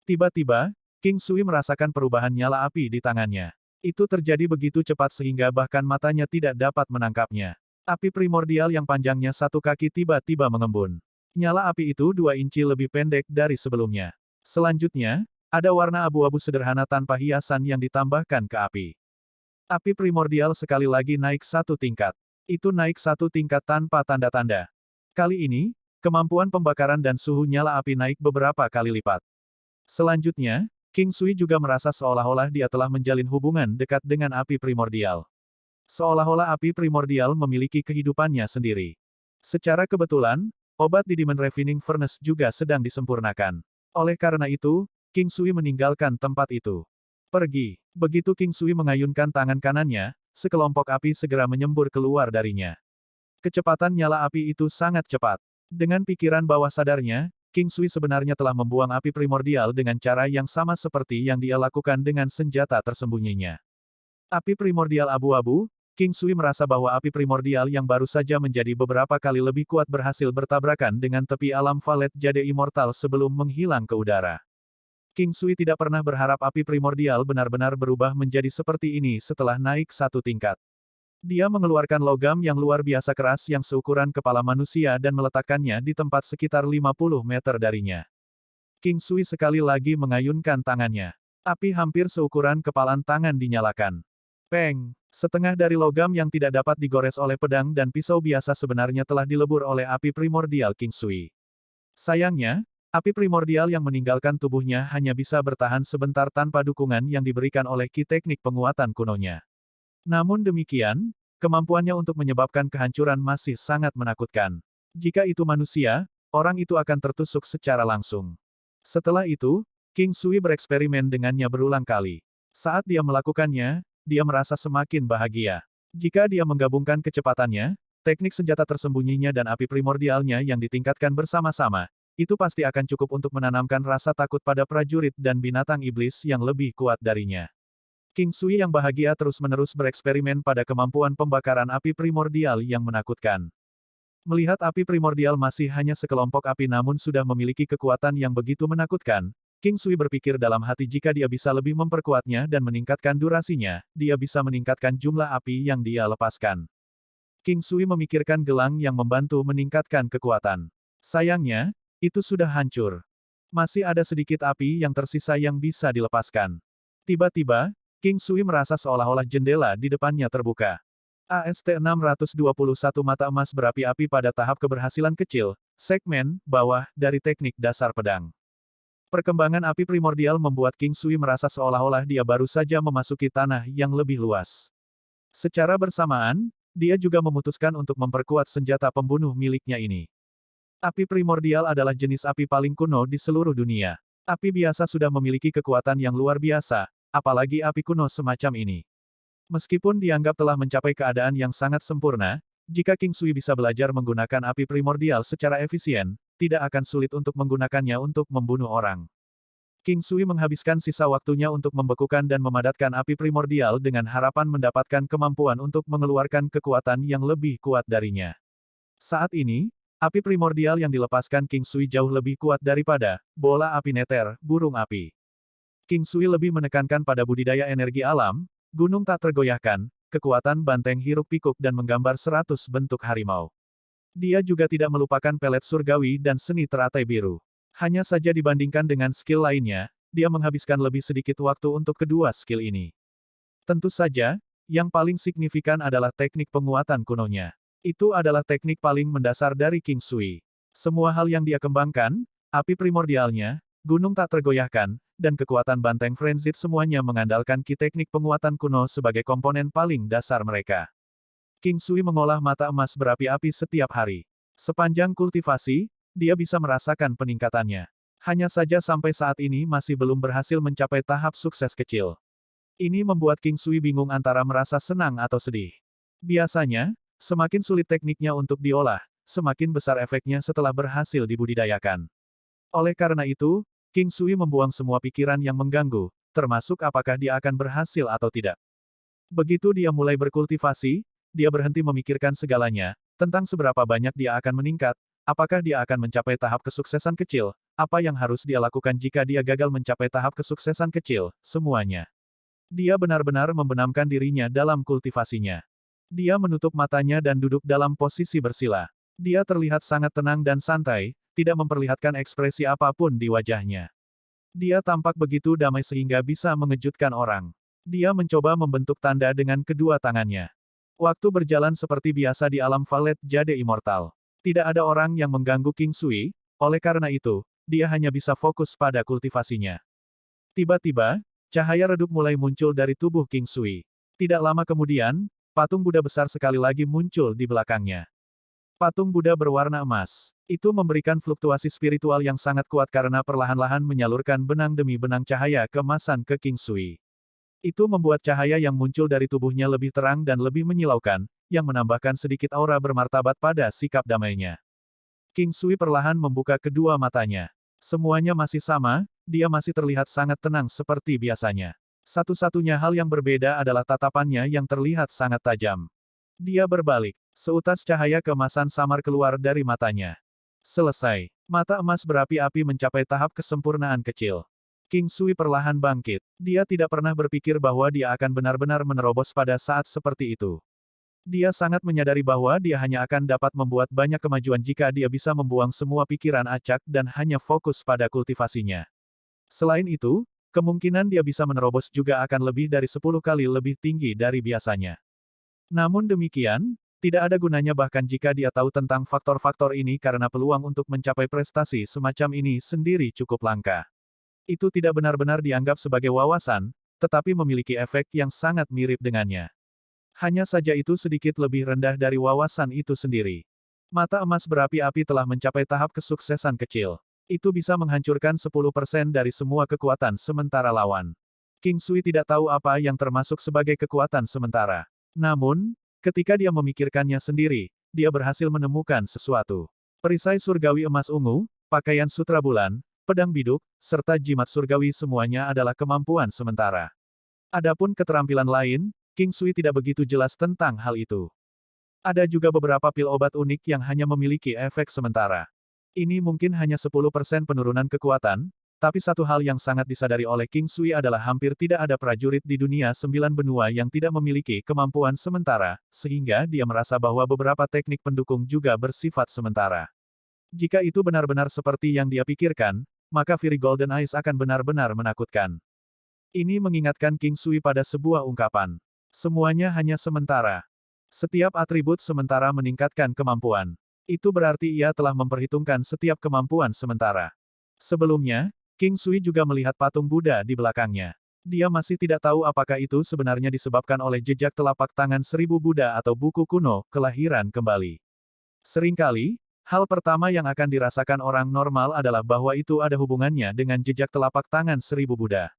Tiba-tiba, King Sui merasakan perubahan nyala api di tangannya. Itu terjadi begitu cepat sehingga bahkan matanya tidak dapat menangkapnya. Api primordial yang panjangnya 1 kaki tiba-tiba mengembun. Nyala api itu 2 inci lebih pendek dari sebelumnya. Selanjutnya, ada warna abu-abu sederhana tanpa hiasan yang ditambahkan ke api. Api primordial sekali lagi naik 1 tingkat. Itu naik 1 tingkat tanpa tanda-tanda. Kali ini, kemampuan pembakaran dan suhu nyala api naik beberapa kali lipat. Selanjutnya, King Sui juga merasa seolah-olah dia telah menjalin hubungan dekat dengan api primordial. Seolah-olah api primordial memiliki kehidupannya sendiri. Secara kebetulan, obat di Demon Refining Furnace juga sedang disempurnakan. Oleh karena itu, King Sui meninggalkan tempat itu. Pergi. Begitu King Sui mengayunkan tangan kanannya, sekelompok api segera menyembur keluar darinya. Kecepatan nyala api itu sangat cepat. Dengan pikiran bawah sadarnya, King Sui sebenarnya telah membuang api primordial dengan cara yang sama seperti yang dia lakukan dengan senjata tersembunyinya. Api primordial abu-abu, King Sui merasa bahwa api primordial yang baru saja menjadi beberapa kali lebih kuat berhasil bertabrakan dengan tepi alam Valet Jade Immortal sebelum menghilang ke udara. King Sui tidak pernah berharap api primordial benar-benar berubah menjadi seperti ini setelah naik 1 tingkat. Dia mengeluarkan logam yang luar biasa keras yang seukuran kepala manusia dan meletakkannya di tempat sekitar 50 meter darinya. King Sui sekali lagi mengayunkan tangannya. Api hampir seukuran kepalan tangan dinyalakan. Peng! Setengah dari logam yang tidak dapat digores oleh pedang dan pisau biasa sebenarnya telah dilebur oleh api primordial King Sui. Sayangnya, api primordial yang meninggalkan tubuhnya hanya bisa bertahan sebentar tanpa dukungan yang diberikan oleh ki teknik penguatan kunonya. Namun demikian, kemampuannya untuk menyebabkan kehancuran masih sangat menakutkan. Jika itu manusia, orang itu akan tertusuk secara langsung. Setelah itu, King Sui bereksperimen dengannya berulang kali. Saat dia melakukannya, dia merasa semakin bahagia. Jika dia menggabungkan kecepatannya, teknik senjata tersembunyinya dan api primordialnya yang ditingkatkan bersama-sama, itu pasti akan cukup untuk menanamkan rasa takut pada prajurit dan binatang iblis yang lebih kuat darinya. King Sui yang bahagia terus-menerus bereksperimen pada kemampuan pembakaran api primordial yang menakutkan. Melihat api primordial masih hanya sekelompok api namun sudah memiliki kekuatan yang begitu menakutkan, King Sui berpikir dalam hati jika dia bisa lebih memperkuatnya dan meningkatkan durasinya, dia bisa meningkatkan jumlah api yang dia lepaskan. King Sui memikirkan gelang yang membantu meningkatkan kekuatan. Sayangnya, itu sudah hancur. Masih ada sedikit api yang tersisa yang bisa dilepaskan. Tiba-tiba, King Sui merasa seolah-olah jendela di depannya terbuka. AST-621 mata emas berapi-api pada tahap keberhasilan kecil, segmen, bawah, dari teknik dasar pedang. Perkembangan api primordial membuat King Sui merasa seolah-olah dia baru saja memasuki tanah yang lebih luas. Secara bersamaan, dia juga memutuskan untuk memperkuat senjata pembunuh miliknya ini. Api primordial adalah jenis api paling kuno di seluruh dunia. Api biasa sudah memiliki kekuatan yang luar biasa, apalagi api kuno semacam ini. Meskipun dianggap telah mencapai keadaan yang sangat sempurna, jika King Sui bisa belajar menggunakan api primordial secara efisien, tidak akan sulit untuk menggunakannya untuk membunuh orang. King Sui menghabiskan sisa waktunya untuk membekukan dan memadatkan api primordial dengan harapan mendapatkan kemampuan untuk mengeluarkan kekuatan yang lebih kuat darinya. Saat ini, api primordial yang dilepaskan King Sui jauh lebih kuat daripada bola api neter, burung api. King Sui lebih menekankan pada budidaya energi alam, gunung tak tergoyahkan, kekuatan banteng hiruk-pikuk dan menggambar 100 bentuk harimau. Dia juga tidak melupakan pelet surgawi dan seni teratai biru. Hanya saja dibandingkan dengan skill lainnya, dia menghabiskan lebih sedikit waktu untuk kedua skill ini. Tentu saja, yang paling signifikan adalah teknik penguatan kunonya. Itu adalah teknik paling mendasar dari King Sui. Semua hal yang dia kembangkan, api primordialnya, gunung tak tergoyahkan, dan kekuatan banteng frenzied semuanya mengandalkan ki teknik penguatan kuno sebagai komponen paling dasar mereka. King Sui mengolah mata emas berapi-api setiap hari. Sepanjang kultivasi, dia bisa merasakan peningkatannya. Hanya saja sampai saat ini masih belum berhasil mencapai tahap sukses kecil. Ini membuat King Sui bingung antara merasa senang atau sedih. Biasanya, semakin sulit tekniknya untuk diolah, semakin besar efeknya setelah berhasil dibudidayakan. Oleh karena itu, King Sui membuang semua pikiran yang mengganggu, termasuk apakah dia akan berhasil atau tidak. Begitu dia mulai berkultivasi, dia berhenti memikirkan segalanya, tentang seberapa banyak dia akan meningkat, apakah dia akan mencapai tahap kesuksesan kecil, apa yang harus dia lakukan jika dia gagal mencapai tahap kesuksesan kecil, semuanya. Dia benar-benar membenamkan dirinya dalam kultivasinya. Dia menutup matanya dan duduk dalam posisi bersila. Dia terlihat sangat tenang dan santai, tidak memperlihatkan ekspresi apapun di wajahnya. Dia tampak begitu damai sehingga bisa mengejutkan orang. Dia mencoba membentuk tanda dengan kedua tangannya. Waktu berjalan seperti biasa di alam Valet Jade Immortal. Tidak ada orang yang mengganggu King Sui, oleh karena itu, dia hanya bisa fokus pada kultivasinya. Tiba-tiba, cahaya redup mulai muncul dari tubuh King Sui. Tidak lama kemudian, patung Buddha besar sekali lagi muncul di belakangnya. Patung Buddha berwarna emas. Itu memberikan fluktuasi spiritual yang sangat kuat karena perlahan-lahan menyalurkan benang demi benang cahaya keemasan ke King Sui. Itu membuat cahaya yang muncul dari tubuhnya lebih terang dan lebih menyilaukan, yang menambahkan sedikit aura bermartabat pada sikap damainya. King Sui perlahan membuka kedua matanya. Semuanya masih sama, dia masih terlihat sangat tenang seperti biasanya. Satu-satunya hal yang berbeda adalah tatapannya yang terlihat sangat tajam. Dia berbalik. Seutas cahaya keemasan samar keluar dari matanya. Selesai. Mata emas berapi-api mencapai tahap kesempurnaan kecil. King Sui perlahan bangkit. Dia tidak pernah berpikir bahwa dia akan benar-benar menerobos pada saat seperti itu. Dia sangat menyadari bahwa dia hanya akan dapat membuat banyak kemajuan jika dia bisa membuang semua pikiran acak dan hanya fokus pada kultivasinya. Selain itu, kemungkinan dia bisa menerobos juga akan lebih dari 10 kali lebih tinggi dari biasanya. Namun demikian, tidak ada gunanya bahkan jika dia tahu tentang faktor-faktor ini karena peluang untuk mencapai prestasi semacam ini sendiri cukup langka. Itu tidak benar-benar dianggap sebagai wawasan, tetapi memiliki efek yang sangat mirip dengannya. Hanya saja itu sedikit lebih rendah dari wawasan itu sendiri. Mata emas berapi-api telah mencapai tahap kesuksesan kecil. Itu bisa menghancurkan 10% dari semua kekuatan sementara lawan. King Sui tidak tahu apa yang termasuk sebagai kekuatan sementara. Namun, ketika dia memikirkannya sendiri, dia berhasil menemukan sesuatu. Perisai surgawi emas ungu, pakaian sutra bulan, pedang biduk, serta jimat surgawi semuanya adalah kemampuan sementara. Adapun keterampilan lain, King Sui tidak begitu jelas tentang hal itu. Ada juga beberapa pil obat unik yang hanya memiliki efek sementara. Ini mungkin hanya 10% penurunan kekuatan, tapi satu hal yang sangat disadari oleh King Sui adalah hampir tidak ada prajurit di dunia 9 benua yang tidak memiliki kemampuan sementara, sehingga dia merasa bahwa beberapa teknik pendukung juga bersifat sementara. Jika itu benar-benar seperti yang dia pikirkan, maka Fury Golden Eyes akan benar-benar menakutkan. Ini mengingatkan King Sui pada sebuah ungkapan. Semuanya hanya sementara. Setiap atribut sementara meningkatkan kemampuan. Itu berarti ia telah memperhitungkan setiap kemampuan sementara. Sebelumnya, King Sui juga melihat patung Buddha di belakangnya. Dia masih tidak tahu apakah itu sebenarnya disebabkan oleh jejak telapak tangan 1000 Buddha atau buku kuno, kelahiran kembali. Seringkali, hal pertama yang akan dirasakan orang normal adalah bahwa itu ada hubungannya dengan jejak telapak tangan 1000 Buddha.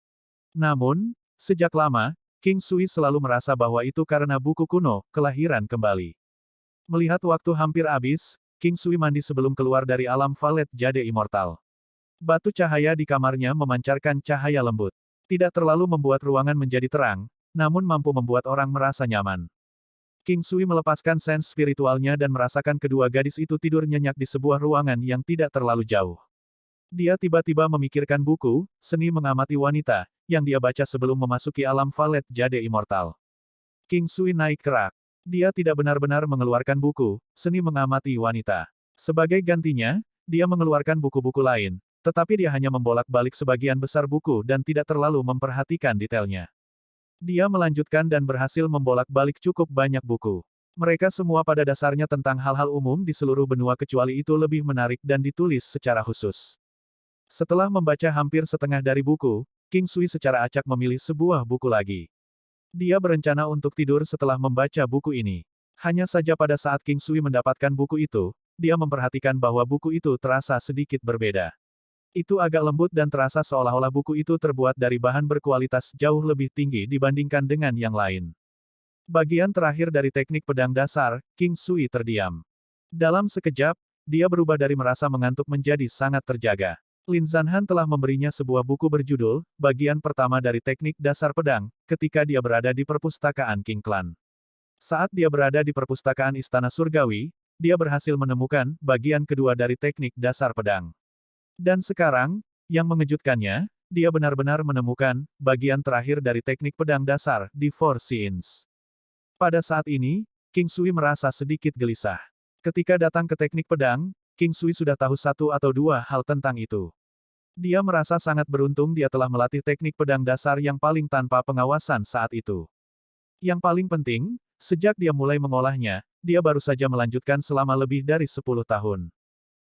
Namun, Sejak lama, King Sui selalu merasa bahwa itu karena buku kuno, kelahiran kembali. Melihat waktu hampir habis, King Sui mandi sebelum keluar dari alam Valet Jade Immortal. Batu cahaya di kamarnya memancarkan cahaya lembut. Tidak terlalu membuat ruangan menjadi terang, namun mampu membuat orang merasa nyaman. King Sui melepaskan sense spiritualnya dan merasakan kedua gadis itu tidur nyenyak di sebuah ruangan yang tidak terlalu jauh. Dia tiba-tiba memikirkan buku, Seni Mengamati Wanita, yang dia baca sebelum memasuki alam Valet Jade Immortal. King Sui naik kerak. Dia tidak benar-benar mengeluarkan buku, Seni Mengamati Wanita. Sebagai gantinya, dia mengeluarkan buku-buku lain, tetapi dia hanya membolak-balik sebagian besar buku dan tidak terlalu memperhatikan detailnya. Dia melanjutkan dan berhasil membolak-balik cukup banyak buku. Mereka semua pada dasarnya tentang hal-hal umum di seluruh benua kecuali itu lebih menarik dan ditulis secara khusus. Setelah membaca hampir setengah dari buku, King Sui secara acak memilih sebuah buku lagi. Dia berencana untuk tidur setelah membaca buku ini. Hanya saja pada saat King Sui mendapatkan buku itu, dia memperhatikan bahwa buku itu terasa sedikit berbeda. Itu agak lembut dan terasa seolah-olah buku itu terbuat dari bahan berkualitas jauh lebih tinggi dibandingkan dengan yang lain. Bagian terakhir dari teknik pedang dasar, King Sui terdiam. Dalam sekejap, dia berubah dari merasa mengantuk menjadi sangat terjaga. Lin Zanhan telah memberinya sebuah buku berjudul, Bagian Pertama dari Teknik Dasar Pedang, ketika dia berada di perpustakaan King Clan. Saat dia berada di perpustakaan Istana Surgawi, dia berhasil menemukan bagian kedua dari teknik dasar pedang. Dan sekarang, yang mengejutkannya, dia benar-benar menemukan bagian terakhir dari teknik pedang dasar di Four Scenes. Pada saat ini, King Sui merasa sedikit gelisah. Ketika datang ke teknik pedang, King Sui sudah tahu satu atau dua hal tentang itu. Dia merasa sangat beruntung dia telah melatih teknik pedang dasar yang paling tanpa pengawasan saat itu. Yang paling penting, sejak dia mulai mengolahnya, dia baru saja melanjutkan selama lebih dari 10 tahun.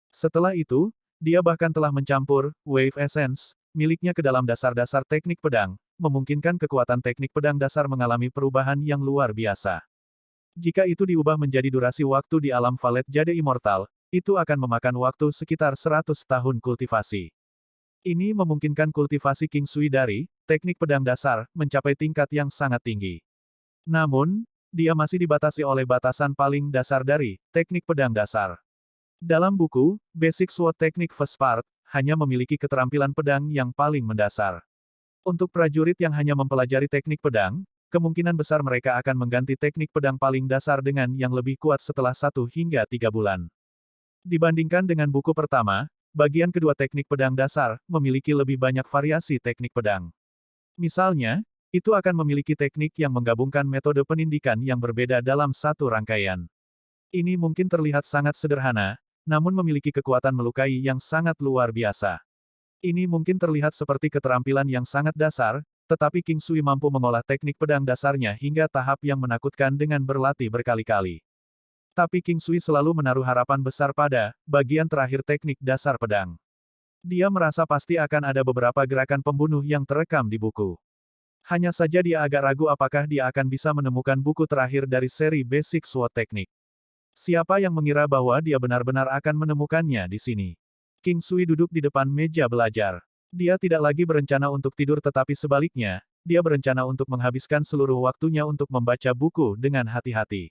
Setelah itu, dia bahkan telah mencampur Wave Essence miliknya ke dalam dasar-dasar teknik pedang, memungkinkan kekuatan teknik pedang dasar mengalami perubahan yang luar biasa. Jika itu diubah menjadi durasi waktu di alam Valet Jade Immortal, itu akan memakan waktu sekitar 100 tahun kultivasi. Ini memungkinkan kultivasi King Sui dari teknik pedang dasar mencapai tingkat yang sangat tinggi. Namun, dia masih dibatasi oleh batasan paling dasar dari teknik pedang dasar. Dalam buku, Basic Sword Technique First Part, hanya memiliki keterampilan pedang yang paling mendasar. Untuk prajurit yang hanya mempelajari teknik pedang, kemungkinan besar mereka akan mengganti teknik pedang paling dasar dengan yang lebih kuat setelah 1 hingga 3 bulan. Dibandingkan dengan buku pertama, bagian kedua teknik pedang dasar memiliki lebih banyak variasi teknik pedang. Misalnya, itu akan memiliki teknik yang menggabungkan metode penindikan yang berbeda dalam satu rangkaian. Ini mungkin terlihat sangat sederhana, namun memiliki kekuatan melukai yang sangat luar biasa. Ini mungkin terlihat seperti keterampilan yang sangat dasar, tetapi King Sui mampu mengolah teknik pedang dasarnya hingga tahap yang menakutkan dengan berlatih berkali-kali. Tapi King Sui selalu menaruh harapan besar pada bagian terakhir teknik dasar pedang. Dia merasa pasti akan ada beberapa gerakan pembunuh yang terekam di buku. Hanya saja dia agak ragu apakah dia akan bisa menemukan buku terakhir dari seri Basic Sword Technique. Siapa yang mengira bahwa dia benar-benar akan menemukannya di sini? King Sui duduk di depan meja belajar. Dia tidak lagi berencana untuk tidur tetapi sebaliknya, dia berencana untuk menghabiskan seluruh waktunya untuk membaca buku dengan hati-hati.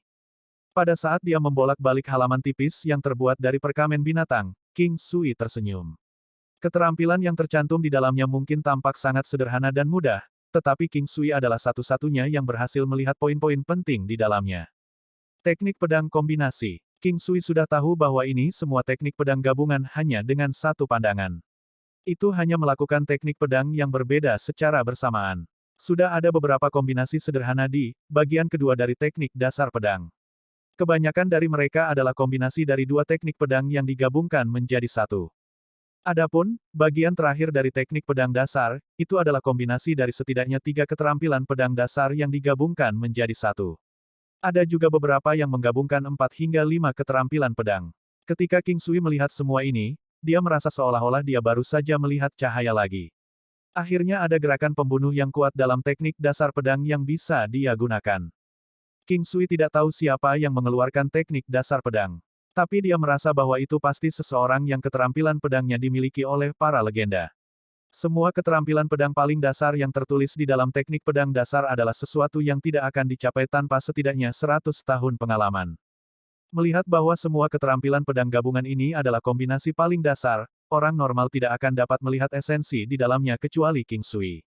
Pada saat dia membolak-balik halaman tipis yang terbuat dari perkamen binatang, King Sui tersenyum. Keterampilan yang tercantum di dalamnya mungkin tampak sangat sederhana dan mudah, tetapi King Sui adalah satu-satunya yang berhasil melihat poin-poin penting di dalamnya. Teknik pedang kombinasi. King Sui sudah tahu bahwa ini semua teknik pedang gabungan hanya dengan satu pandangan. Itu hanya melakukan teknik pedang yang berbeda secara bersamaan. Sudah ada beberapa kombinasi sederhana di bagian kedua dari teknik dasar pedang. Kebanyakan dari mereka adalah kombinasi dari dua teknik pedang yang digabungkan menjadi satu. Adapun, bagian terakhir dari teknik pedang dasar, itu adalah kombinasi dari setidaknya 3 keterampilan pedang dasar yang digabungkan menjadi satu. Ada juga beberapa yang menggabungkan 4 hingga 5 keterampilan pedang. Ketika King Sui melihat semua ini, dia merasa seolah-olah dia baru saja melihat cahaya lagi. Akhirnya ada gerakan pembunuh yang kuat dalam teknik dasar pedang yang bisa dia gunakan. King Sui tidak tahu siapa yang mengeluarkan teknik dasar pedang. Tapi dia merasa bahwa itu pasti seseorang yang keterampilan pedangnya dimiliki oleh para legenda. Semua keterampilan pedang paling dasar yang tertulis di dalam teknik pedang dasar adalah sesuatu yang tidak akan dicapai tanpa setidaknya 100 tahun pengalaman. Melihat bahwa semua keterampilan pedang gabungan ini adalah kombinasi paling dasar, orang normal tidak akan dapat melihat esensi di dalamnya kecuali King Sui.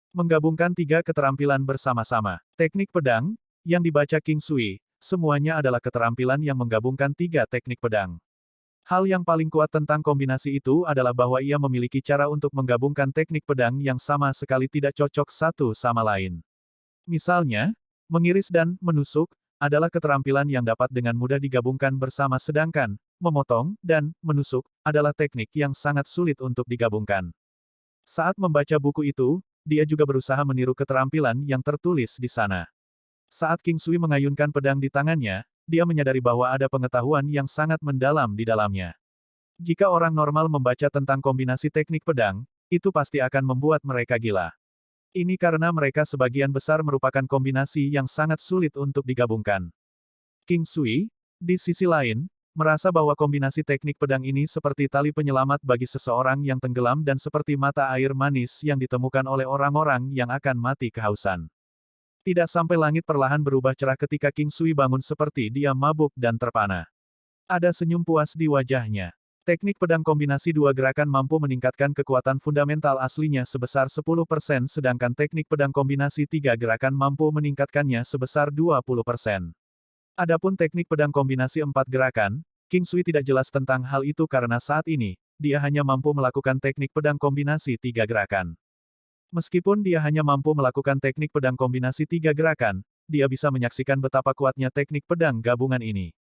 Menggabungkan tiga keterampilan bersama-sama. Teknik pedang, yang dibaca King Sui, semuanya adalah keterampilan yang menggabungkan tiga teknik pedang. Hal yang paling kuat tentang kombinasi itu adalah bahwa ia memiliki cara untuk menggabungkan teknik pedang yang sama sekali tidak cocok satu sama lain. Misalnya, mengiris dan menusuk adalah keterampilan yang dapat dengan mudah digabungkan bersama, sedangkan memotong dan menusuk adalah teknik yang sangat sulit untuk digabungkan. Saat membaca buku itu, dia juga berusaha meniru keterampilan yang tertulis di sana. Saat King Sui mengayunkan pedang di tangannya, dia menyadari bahwa ada pengetahuan yang sangat mendalam di dalamnya. Jika orang normal membaca tentang kombinasi teknik pedang, itu pasti akan membuat mereka gila. Ini karena mereka sebagian besar merupakan kombinasi yang sangat sulit untuk digabungkan. King Sui, di sisi lain, merasa bahwa kombinasi teknik pedang ini seperti tali penyelamat bagi seseorang yang tenggelam dan seperti mata air manis yang ditemukan oleh orang-orang yang akan mati kehausan. Tidak sampai langit perlahan berubah cerah ketika King Sui bangun seperti dia mabuk dan terpana. Ada senyum puas di wajahnya. Teknik pedang kombinasi dua gerakan mampu meningkatkan kekuatan fundamental aslinya sebesar 10%, sedangkan teknik pedang kombinasi tiga gerakan mampu meningkatkannya sebesar 20%. Adapun teknik pedang kombinasi empat gerakan, King Sui tidak jelas tentang hal itu karena saat ini, dia hanya mampu melakukan teknik pedang kombinasi tiga gerakan. Meskipun dia hanya mampu melakukan teknik pedang kombinasi tiga gerakan, dia bisa menyaksikan betapa kuatnya teknik pedang gabungan ini.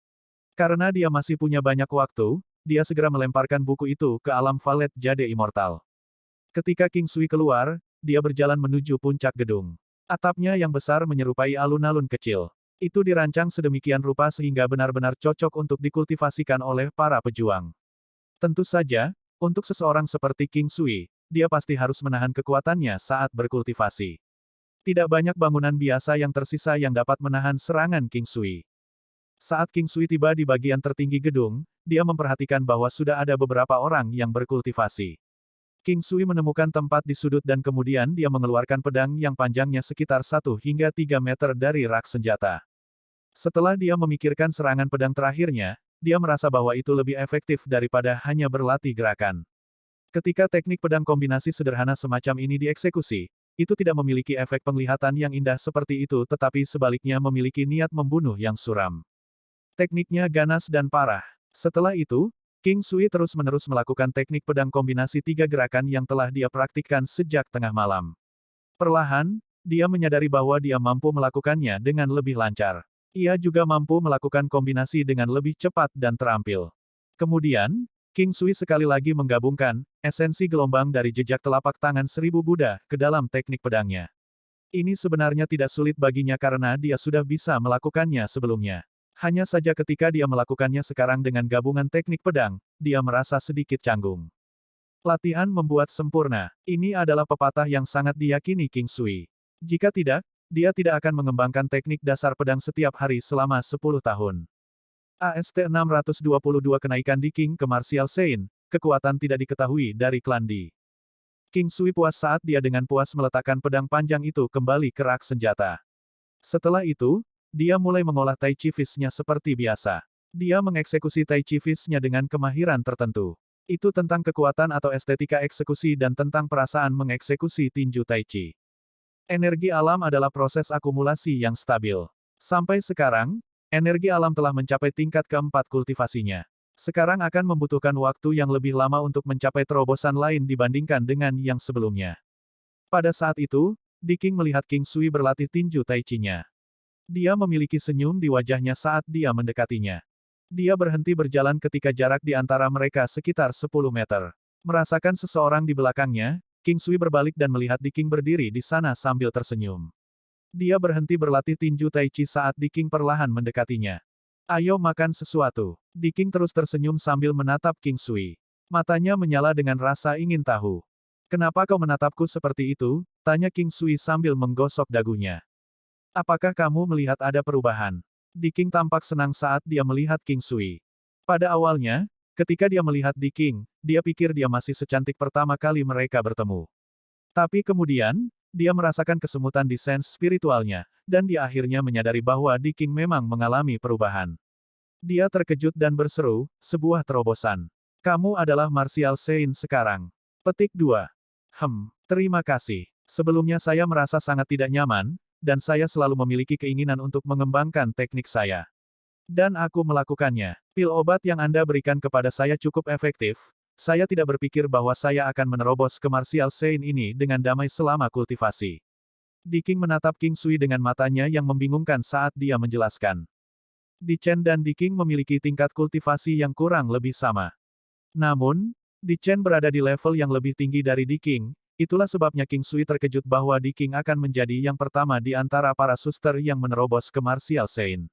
Karena dia masih punya banyak waktu, dia segera melemparkan buku itu ke alam valet jade immortal. Ketika King Sui keluar, dia berjalan menuju puncak gedung. Atapnya yang besar menyerupai alun-alun kecil. Itu dirancang sedemikian rupa sehingga benar-benar cocok untuk dikultivasikan oleh para pejuang. Tentu saja, untuk seseorang seperti King Sui, dia pasti harus menahan kekuatannya saat berkultivasi. Tidak banyak bangunan biasa yang tersisa yang dapat menahan serangan King Sui. Saat King Sui tiba di bagian tertinggi gedung, dia memperhatikan bahwa sudah ada beberapa orang yang berkultivasi. King Sui menemukan tempat di sudut dan kemudian dia mengeluarkan pedang yang panjangnya sekitar 1 hingga 3 meter dari rak senjata. Setelah dia memikirkan serangan pedang terakhirnya, dia merasa bahwa itu lebih efektif daripada hanya berlatih gerakan. Ketika teknik pedang kombinasi sederhana semacam ini dieksekusi, itu tidak memiliki efek penglihatan yang indah seperti itu tetapi sebaliknya memiliki niat membunuh yang suram. Tekniknya ganas dan parah. Setelah itu, King Sui terus-menerus melakukan teknik pedang kombinasi tiga gerakan yang telah dia praktikkan sejak tengah malam. Perlahan, dia menyadari bahwa dia mampu melakukannya dengan lebih lancar. Ia juga mampu melakukan kombinasi dengan lebih cepat dan terampil. Kemudian, King Sui sekali lagi menggabungkan esensi gelombang dari jejak telapak tangan 1000 Buddha ke dalam teknik pedangnya. Ini sebenarnya tidak sulit baginya karena dia sudah bisa melakukannya sebelumnya. Hanya saja ketika dia melakukannya sekarang dengan gabungan teknik pedang, dia merasa sedikit canggung. Latihan membuat sempurna. Ini adalah pepatah yang sangat diyakini King Sui. Jika tidak, dia tidak akan mengembangkan teknik dasar pedang setiap hari selama 10 tahun. AST 622 Kenaikan di King ke Martial Saint, kekuatan tidak diketahui dari klan Di. King Sui puas saat dia dengan puas meletakkan pedang panjang itu kembali ke rak senjata. Setelah itu, dia mulai mengolah Tai Chi Fist-nya seperti biasa. Dia mengeksekusi Tai Chi Fist-nya dengan kemahiran tertentu. Itu tentang kekuatan atau estetika eksekusi dan tentang perasaan mengeksekusi tinju Tai Chi. Energi alam adalah proses akumulasi yang stabil. Sampai sekarang, energi alam telah mencapai tingkat keempat kultivasinya. Sekarang akan membutuhkan waktu yang lebih lama untuk mencapai terobosan lain dibandingkan dengan yang sebelumnya. Pada saat itu, Di King melihat King Sui berlatih tinju Tai Chi-nya. Dia memiliki senyum di wajahnya saat dia mendekatinya. Dia berhenti berjalan ketika jarak di antara mereka sekitar 10 meter. Merasakan seseorang di belakangnya, King Sui berbalik dan melihat Di King berdiri di sana sambil tersenyum. Dia berhenti berlatih tinju Tai Chi saat Di King perlahan mendekatinya. Ayo makan sesuatu. Di King terus tersenyum sambil menatap King Sui. Matanya menyala dengan rasa ingin tahu. Kenapa kau menatapku seperti itu? Tanya King Sui sambil menggosok dagunya. Apakah kamu melihat ada perubahan? Di King tampak senang saat dia melihat King Sui. Pada awalnya, Ketika dia melihat Di King, dia pikir dia masih secantik pertama kali mereka bertemu. Tapi kemudian, dia merasakan kesemutan di sense spiritualnya, dan dia akhirnya menyadari bahwa Di King memang mengalami perubahan. Dia terkejut dan berseru, sebuah terobosan. Kamu adalah Martial Saint sekarang. Petik 2. Terima kasih. Sebelumnya saya merasa sangat tidak nyaman, dan saya selalu memiliki keinginan untuk mengembangkan teknik saya. Dan aku melakukannya. Pil obat yang Anda berikan kepada saya cukup efektif. Saya tidak berpikir bahwa saya akan menerobos ke Martial Saint ini dengan damai selama kultivasi. Di King menatap King Sui dengan matanya yang membingungkan saat dia menjelaskan. Di Chen dan Di King memiliki tingkat kultivasi yang kurang lebih sama. Namun, Di Chen berada di level yang lebih tinggi dari Di King. Itulah sebabnya King Sui terkejut bahwa Di King akan menjadi yang pertama di antara para suster yang menerobos ke Martial Saint.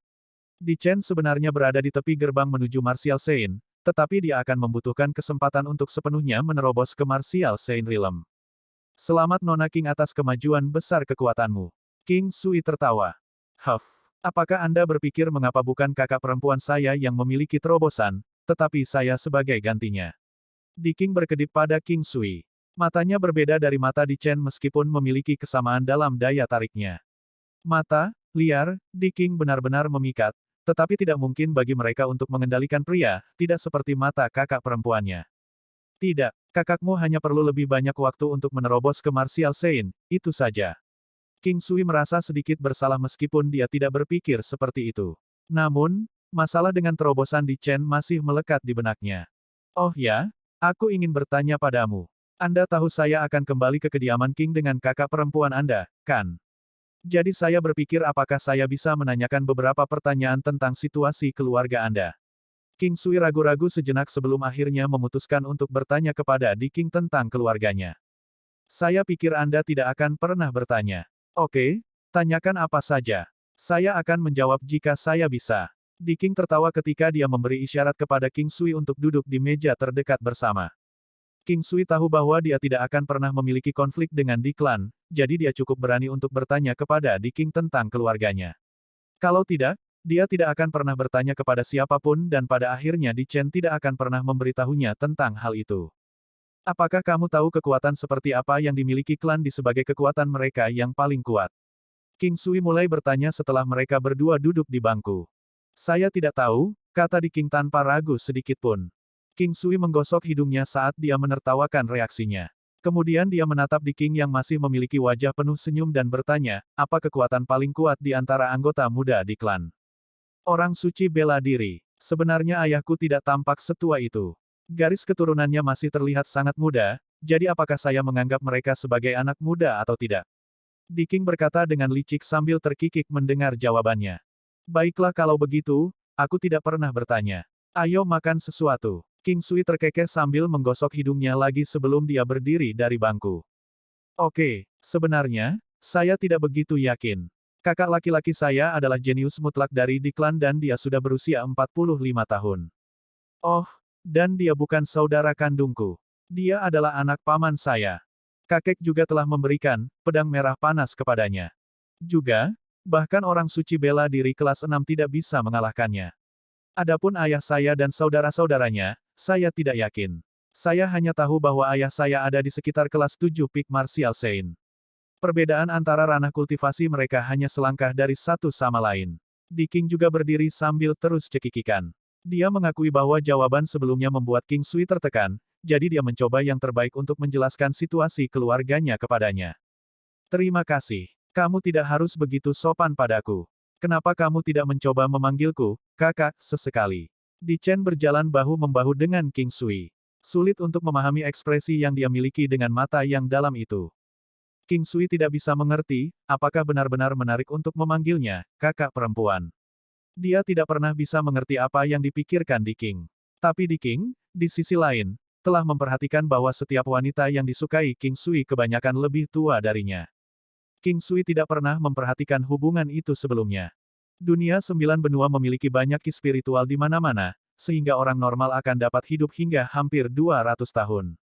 Di Chen sebenarnya berada di tepi gerbang menuju Martial Saint, tetapi dia akan membutuhkan kesempatan untuk sepenuhnya menerobos ke Martial Saint Realm. Selamat Nona King atas kemajuan besar kekuatanmu. King Sui tertawa. Apakah Anda berpikir mengapa bukan kakak perempuan saya yang memiliki terobosan, tetapi saya sebagai gantinya? Di King berkedip pada King Sui. Matanya berbeda dari mata Di Chen meskipun memiliki kesamaan dalam daya tariknya. Mata, liar, Di King benar-benar memikat, tetapi tidak mungkin bagi mereka untuk mengendalikan pria, tidak seperti mata kakak perempuannya. Tidak, kakakmu hanya perlu lebih banyak waktu untuk menerobos ke Martial Saint, itu saja. King Sui merasa sedikit bersalah meskipun dia tidak berpikir seperti itu. Namun, masalah dengan terobosan Di Chen masih melekat di benaknya. Oh ya, aku ingin bertanya padamu. Anda tahu saya akan kembali ke kediaman King dengan kakak perempuan Anda, kan? Jadi saya berpikir apakah saya bisa menanyakan beberapa pertanyaan tentang situasi keluarga Anda. King Sui ragu-ragu sejenak sebelum akhirnya memutuskan untuk bertanya kepada Di King tentang keluarganya. Saya pikir Anda tidak akan pernah bertanya. Oke, tanyakan apa saja. Saya akan menjawab jika saya bisa. Di King tertawa ketika dia memberi isyarat kepada King Sui untuk duduk di meja terdekat bersama. King Sui tahu bahwa dia tidak akan pernah memiliki konflik dengan Di Clan, jadi dia cukup berani untuk bertanya kepada Di King tentang keluarganya. Kalau tidak, dia tidak akan pernah bertanya kepada siapapun dan pada akhirnya Di Chen tidak akan pernah memberitahunya tentang hal itu. Apakah kamu tahu kekuatan seperti apa yang dimiliki klan di sebagai kekuatan mereka yang paling kuat? King Sui mulai bertanya setelah mereka berdua duduk di bangku. Saya tidak tahu, kata Di King tanpa ragu sedikit pun. King Sui menggosok hidungnya saat dia menertawakan reaksinya. Kemudian dia menatap Di King yang masih memiliki wajah penuh senyum dan bertanya, apa kekuatan paling kuat di antara anggota muda di klan? Orang suci bela diri. Sebenarnya ayahku tidak tampak setua itu. Garis keturunannya masih terlihat sangat muda, jadi apakah saya menganggap mereka sebagai anak muda atau tidak? Di King berkata dengan licik sambil terkikik mendengar jawabannya. Baiklah kalau begitu, aku tidak pernah bertanya. Ayo makan sesuatu. King Sui terkekeh sambil menggosok hidungnya lagi sebelum dia berdiri dari bangku. Oke, sebenarnya, saya tidak begitu yakin. Kakak laki-laki saya adalah jenius mutlak dari Di Clan dan dia sudah berusia 45 tahun. Oh, dan dia bukan saudara kandungku. Dia adalah anak paman saya. Kakek juga telah memberikan pedang merah panas kepadanya. Juga, bahkan orang suci bela diri kelas 6 tidak bisa mengalahkannya. Adapun ayah saya dan saudara-saudaranya, saya tidak yakin. Saya hanya tahu bahwa ayah saya ada di sekitar kelas 7 Peak Martial Saint. Perbedaan antara ranah kultivasi mereka hanya selangkah dari satu sama lain. Di King juga berdiri sambil terus cekikikan. Dia mengakui bahwa jawaban sebelumnya membuat King Sui tertekan, jadi dia mencoba yang terbaik untuk menjelaskan situasi keluarganya kepadanya. Terima kasih. Kamu tidak harus begitu sopan padaku. Kenapa kamu tidak mencoba memanggilku, kakak, sesekali? Di Chen berjalan bahu-membahu dengan King Sui. Sulit untuk memahami ekspresi yang dia miliki dengan mata yang dalam itu. King Sui tidak bisa mengerti, apakah benar-benar menarik untuk memanggilnya, kakak perempuan. Dia tidak pernah bisa mengerti apa yang dipikirkan Di King. Tapi Di King, di sisi lain, telah memperhatikan bahwa setiap wanita yang disukai King Sui kebanyakan lebih tua darinya. King Sui tidak pernah memperhatikan hubungan itu sebelumnya. Dunia 9 benua memiliki banyak ki spiritual di mana-mana, sehingga orang normal akan dapat hidup hingga hampir 200 tahun.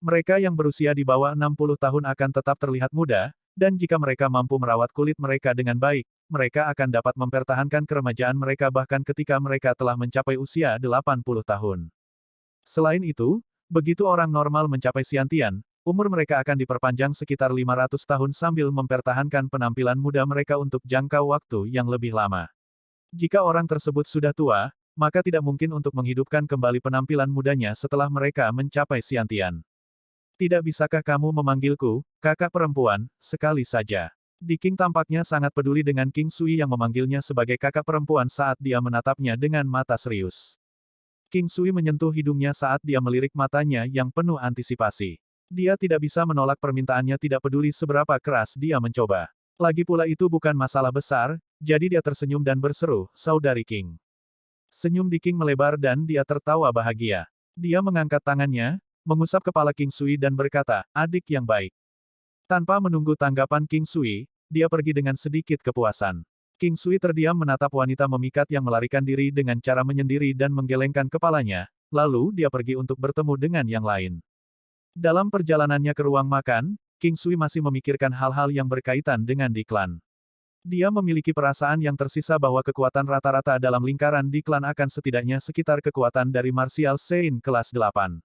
Mereka yang berusia di bawah 60 tahun akan tetap terlihat muda, dan jika mereka mampu merawat kulit mereka dengan baik, mereka akan dapat mempertahankan keremajaan mereka bahkan ketika mereka telah mencapai usia 80 tahun. Selain itu, begitu orang normal mencapai Xiantian, umur mereka akan diperpanjang sekitar 500 tahun sambil mempertahankan penampilan muda mereka untuk jangka waktu yang lebih lama. Jika orang tersebut sudah tua, maka tidak mungkin untuk menghidupkan kembali penampilan mudanya setelah mereka mencapai Xiantian. Tidak bisakah kamu memanggilku, kakak perempuan, sekali saja? Di King tampaknya sangat peduli dengan King Sui yang memanggilnya sebagai kakak perempuan saat dia menatapnya dengan mata serius. King Sui menyentuh hidungnya saat dia melirik matanya yang penuh antisipasi. Dia tidak bisa menolak permintaannya tidak peduli seberapa keras dia mencoba. Lagi pula itu bukan masalah besar, jadi dia tersenyum dan berseru, "Saudari King." Senyum di King melebar dan dia tertawa bahagia. Dia mengangkat tangannya, mengusap kepala King Sui dan berkata, "Adik yang baik." Tanpa menunggu tanggapan King Sui, dia pergi dengan sedikit kepuasan. King Sui terdiam menatap wanita memikat yang melarikan diri dengan cara menyendiri dan menggelengkan kepalanya, lalu dia pergi untuk bertemu dengan yang lain. Dalam perjalanannya ke ruang makan, King Sui masih memikirkan hal-hal yang berkaitan dengan di klan. Dia memiliki perasaan yang tersisa bahwa kekuatan rata-rata dalam lingkaran di klan akan setidaknya sekitar kekuatan dari Martial Saint kelas 8.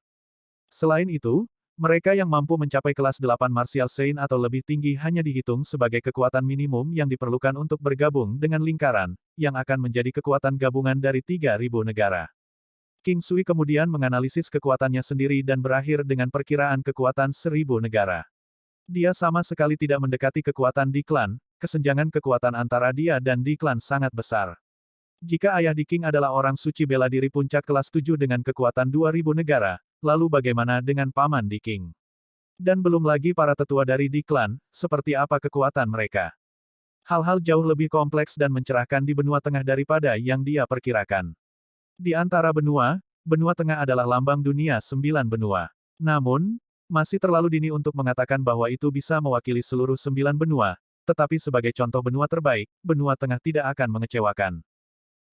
Selain itu, mereka yang mampu mencapai kelas 8 Martial Saint atau lebih tinggi hanya dihitung sebagai kekuatan minimum yang diperlukan untuk bergabung dengan lingkaran, yang akan menjadi kekuatan gabungan dari 3.000 negara. King Sui kemudian menganalisis kekuatannya sendiri dan berakhir dengan perkiraan kekuatan 1.000 negara. Dia sama sekali tidak mendekati kekuatan di klan, kesenjangan kekuatan antara dia dan di klan sangat besar. Jika ayah di King adalah orang suci bela diri puncak kelas 7 dengan kekuatan 2.000 negara, lalu bagaimana dengan paman di King? Dan belum lagi para tetua dari di klan, seperti apa kekuatan mereka? Hal-hal jauh lebih kompleks dan mencerahkan di benua tengah daripada yang dia perkirakan. Di antara benua, benua tengah adalah lambang dunia 9 benua. Namun, masih terlalu dini untuk mengatakan bahwa itu bisa mewakili seluruh 9 benua, tetapi sebagai contoh benua terbaik, benua tengah tidak akan mengecewakan.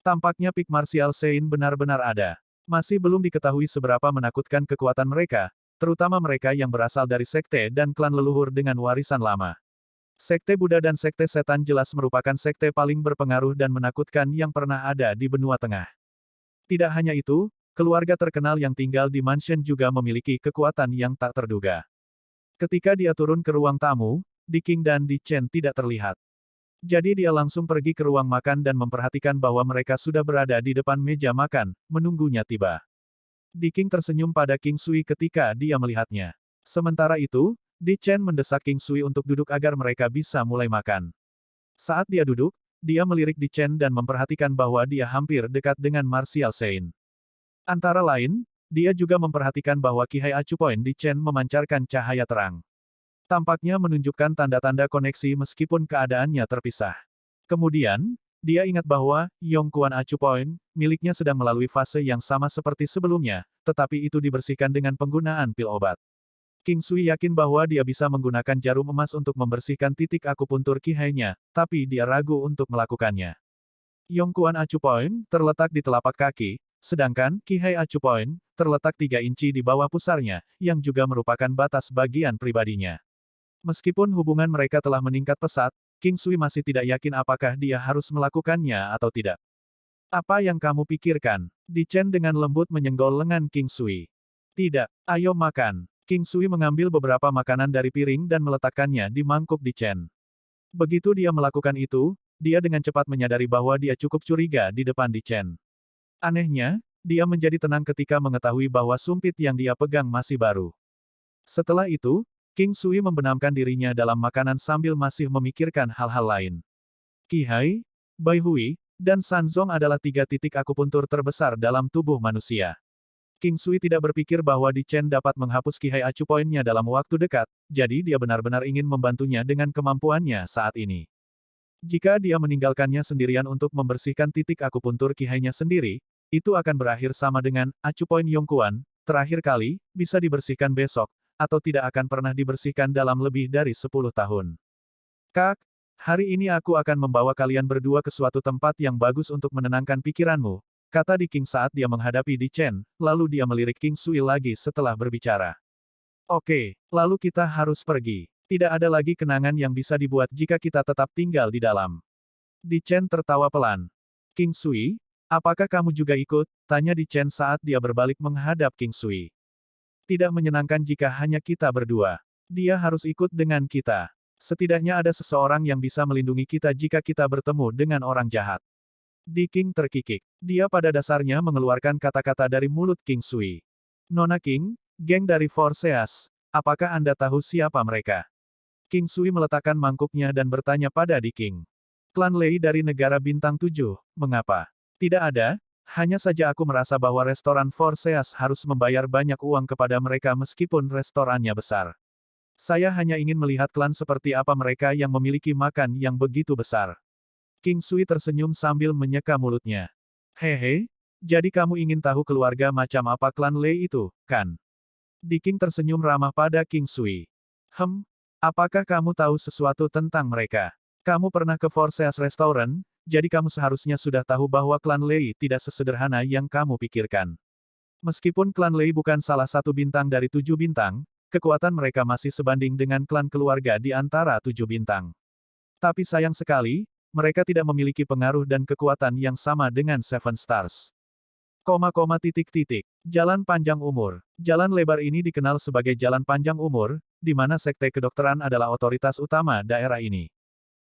Tampaknya Peak Martial Saint benar-benar ada. Masih belum diketahui seberapa menakutkan kekuatan mereka, terutama mereka yang berasal dari sekte dan klan leluhur dengan warisan lama. Sekte Buddha dan Sekte Setan jelas merupakan sekte paling berpengaruh dan menakutkan yang pernah ada di benua tengah. Tidak hanya itu, keluarga terkenal yang tinggal di mansion juga memiliki kekuatan yang tak terduga. Ketika dia turun ke ruang tamu, Di King dan Di Chen tidak terlihat. Jadi dia langsung pergi ke ruang makan dan memperhatikan bahwa mereka sudah berada di depan meja makan, menunggunya tiba. Di King tersenyum pada King Sui ketika dia melihatnya. Sementara itu, Di Chen mendesak King Sui untuk duduk agar mereka bisa mulai makan. Saat dia duduk, dia melirik Di Chen dan memperhatikan bahwa dia hampir dekat dengan Martial Saint. Antara lain, dia juga memperhatikan bahwa Qihai Acupoint Di Chen memancarkan cahaya terang. Tampaknya menunjukkan tanda-tanda koneksi meskipun keadaannya terpisah. Kemudian, dia ingat bahwa Yongquan Acupoint miliknya sedang melalui fase yang sama seperti sebelumnya, tetapi itu dibersihkan dengan penggunaan pil obat. King Sui yakin bahwa dia bisa menggunakan jarum emas untuk membersihkan titik akupuntur Qihai-nya, tapi dia ragu untuk melakukannya. Yongquan Acupoint terletak di telapak kaki, sedangkan Qihai Acupoint terletak 3 inci di bawah pusarnya, yang juga merupakan batas bagian pribadinya. Meskipun hubungan mereka telah meningkat pesat, King Sui masih tidak yakin apakah dia harus melakukannya atau tidak. Apa yang kamu pikirkan? Di Chen dengan lembut menyenggol lengan King Sui. Tidak, ayo makan. King Sui mengambil beberapa makanan dari piring dan meletakkannya di mangkuk Di Chen. Begitu dia melakukan itu, dia dengan cepat menyadari bahwa dia cukup curiga di depan Di Chen. Anehnya, dia menjadi tenang ketika mengetahui bahwa sumpit yang dia pegang masih baru. Setelah itu, King Sui membenamkan dirinya dalam makanan sambil masih memikirkan hal-hal lain. Qihai, Bai Hui, dan Sanzong adalah 3 titik akupuntur terbesar dalam tubuh manusia. King Sui tidak berpikir bahwa Di Chen dapat menghapus Qihai Acupoint-nya dalam waktu dekat, jadi dia benar-benar ingin membantunya dengan kemampuannya saat ini. Jika dia meninggalkannya sendirian untuk membersihkan titik akupuntur Qihai-nya sendiri, itu akan berakhir sama dengan Acupoint Yongquan, terakhir kali, bisa dibersihkan besok, atau tidak akan pernah dibersihkan dalam lebih dari 10 tahun. Kak, hari ini aku akan membawa kalian berdua ke suatu tempat yang bagus untuk menenangkan pikiranmu, kata Di King saat dia menghadapi Di Chen, lalu dia melirik King Sui lagi setelah berbicara. Oke, lalu kita harus pergi. Tidak ada lagi kenangan yang bisa dibuat jika kita tetap tinggal di dalam. Di Chen tertawa pelan. King Sui, Apakah kamu juga ikut? Tanya Di Chen saat dia berbalik menghadap King Sui. Tidak menyenangkan jika hanya kita berdua. Dia harus ikut dengan kita. Setidaknya ada seseorang yang bisa melindungi kita jika kita bertemu dengan orang jahat. Di King terkikik. Dia pada dasarnya mengeluarkan kata-kata dari mulut King Sui. Nona King, geng dari Forseas, apakah Anda tahu siapa mereka? King Sui meletakkan mangkuknya dan bertanya pada Di King. Klan Lei dari negara Bintang 7, mengapa? Tidak ada, hanya saja aku merasa bahwa restoran Forseas harus membayar banyak uang kepada mereka meskipun restorannya besar. Saya hanya ingin melihat klan seperti apa mereka yang memiliki makan yang begitu besar. King Sui tersenyum sambil menyeka mulutnya. Hehe, jadi kamu ingin tahu keluarga macam apa klan Lei itu, kan? Di King tersenyum ramah pada King Sui. Apakah kamu tahu sesuatu tentang mereka? Kamu pernah ke Forseas Restaurant, jadi kamu seharusnya sudah tahu bahwa klan Lei tidak sesederhana yang kamu pikirkan. Meskipun klan Lei bukan salah satu bintang dari 7 bintang, kekuatan mereka masih sebanding dengan klan keluarga di antara 7 bintang. Tapi sayang sekali, mereka tidak memiliki pengaruh dan kekuatan yang sama dengan Seven Stars. Jalan panjang umur. Jalan lebar ini dikenal sebagai jalan panjang umur, di mana sekte kedokteran adalah otoritas utama daerah ini.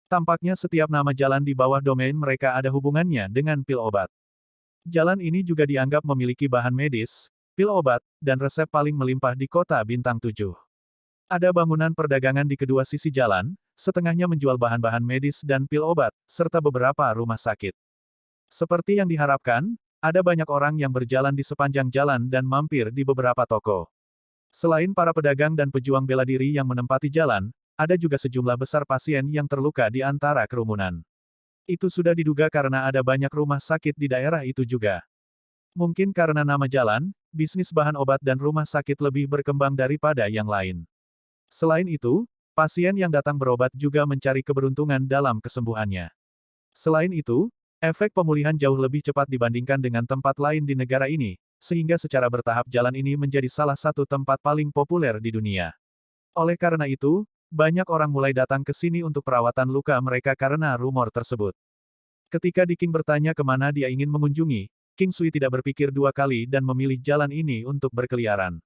Tampaknya setiap nama jalan di bawah domain mereka ada hubungannya dengan pil obat. Jalan ini juga dianggap memiliki bahan medis, pil obat, dan resep paling melimpah di kota Bintang 7. Ada bangunan perdagangan di kedua sisi jalan, setengahnya menjual bahan-bahan medis dan pil obat, serta beberapa rumah sakit. Seperti yang diharapkan, ada banyak orang yang berjalan di sepanjang jalan dan mampir di beberapa toko. Selain para pedagang dan pejuang bela diri yang menempati jalan, ada juga sejumlah besar pasien yang terluka di antara kerumunan. Itu sudah diduga karena ada banyak rumah sakit di daerah itu juga. Mungkin karena nama jalan, bisnis bahan obat dan rumah sakit lebih berkembang daripada yang lain. Selain itu, pasien yang datang berobat juga mencari keberuntungan dalam kesembuhannya. Selain itu, efek pemulihan jauh lebih cepat dibandingkan dengan tempat lain di negara ini, sehingga secara bertahap jalan ini menjadi salah satu tempat paling populer di dunia. Oleh karena itu, banyak orang mulai datang ke sini untuk perawatan luka mereka karena rumor tersebut. Ketika Di King bertanya kemana dia ingin mengunjungi, King Sui tidak berpikir dua kali dan memilih jalan ini untuk berkeliaran.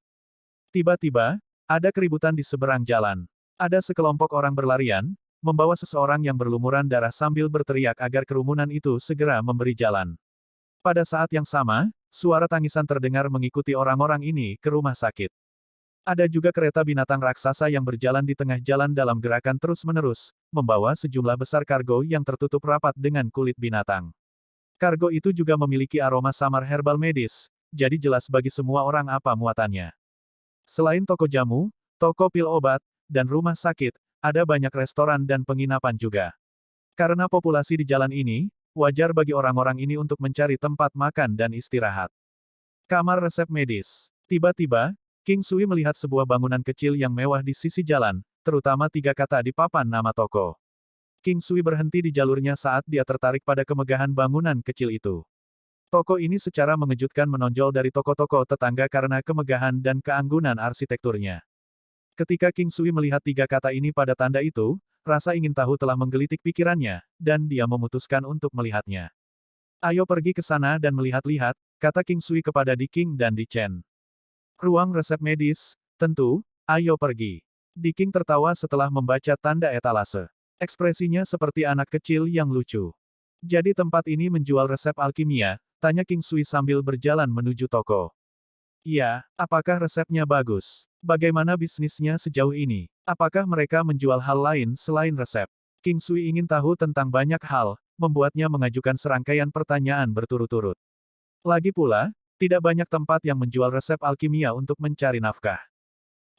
Tiba-tiba, ada keributan di seberang jalan. Ada sekelompok orang berlarian, membawa seseorang yang berlumuran darah sambil berteriak agar kerumunan itu segera memberi jalan. Pada saat yang sama, suara tangisan terdengar mengikuti orang-orang ini ke rumah sakit. Ada juga kereta binatang raksasa yang berjalan di tengah jalan dalam gerakan terus-menerus, membawa sejumlah besar kargo yang tertutup rapat dengan kulit binatang. Kargo itu juga memiliki aroma samar herbal medis, jadi jelas bagi semua orang apa muatannya. Selain toko jamu, toko pil obat, dan rumah sakit, ada banyak restoran dan penginapan juga. Karena populasi di jalan ini, wajar bagi orang-orang ini untuk mencari tempat makan dan istirahat. Kamar resep medis. Tiba-tiba, King Sui melihat sebuah bangunan kecil yang mewah di sisi jalan, terutama 3 kata di papan nama toko. King Sui berhenti di jalurnya saat dia tertarik pada kemegahan bangunan kecil itu. Toko ini secara mengejutkan menonjol dari toko-toko tetangga karena kemegahan dan keanggunan arsitekturnya. Ketika King Sui melihat 3 kata ini pada tanda itu, rasa ingin tahu telah menggelitik pikirannya, dan dia memutuskan untuk melihatnya. Ayo pergi ke sana dan melihat-lihat, kata King Sui kepada Di King dan Di Chen. Ruang resep medis, tentu, ayo pergi. Di King tertawa setelah membaca tanda etalase. Ekspresinya seperti anak kecil yang lucu. Jadi tempat ini menjual resep alkimia, tanya King Sui sambil berjalan menuju toko. Iya, apakah resepnya bagus? Bagaimana bisnisnya sejauh ini? Apakah mereka menjual hal lain selain resep? King Sui ingin tahu tentang banyak hal, membuatnya mengajukan serangkaian pertanyaan berturut-turut. Lagi pula, tidak banyak tempat yang menjual resep alkimia untuk mencari nafkah.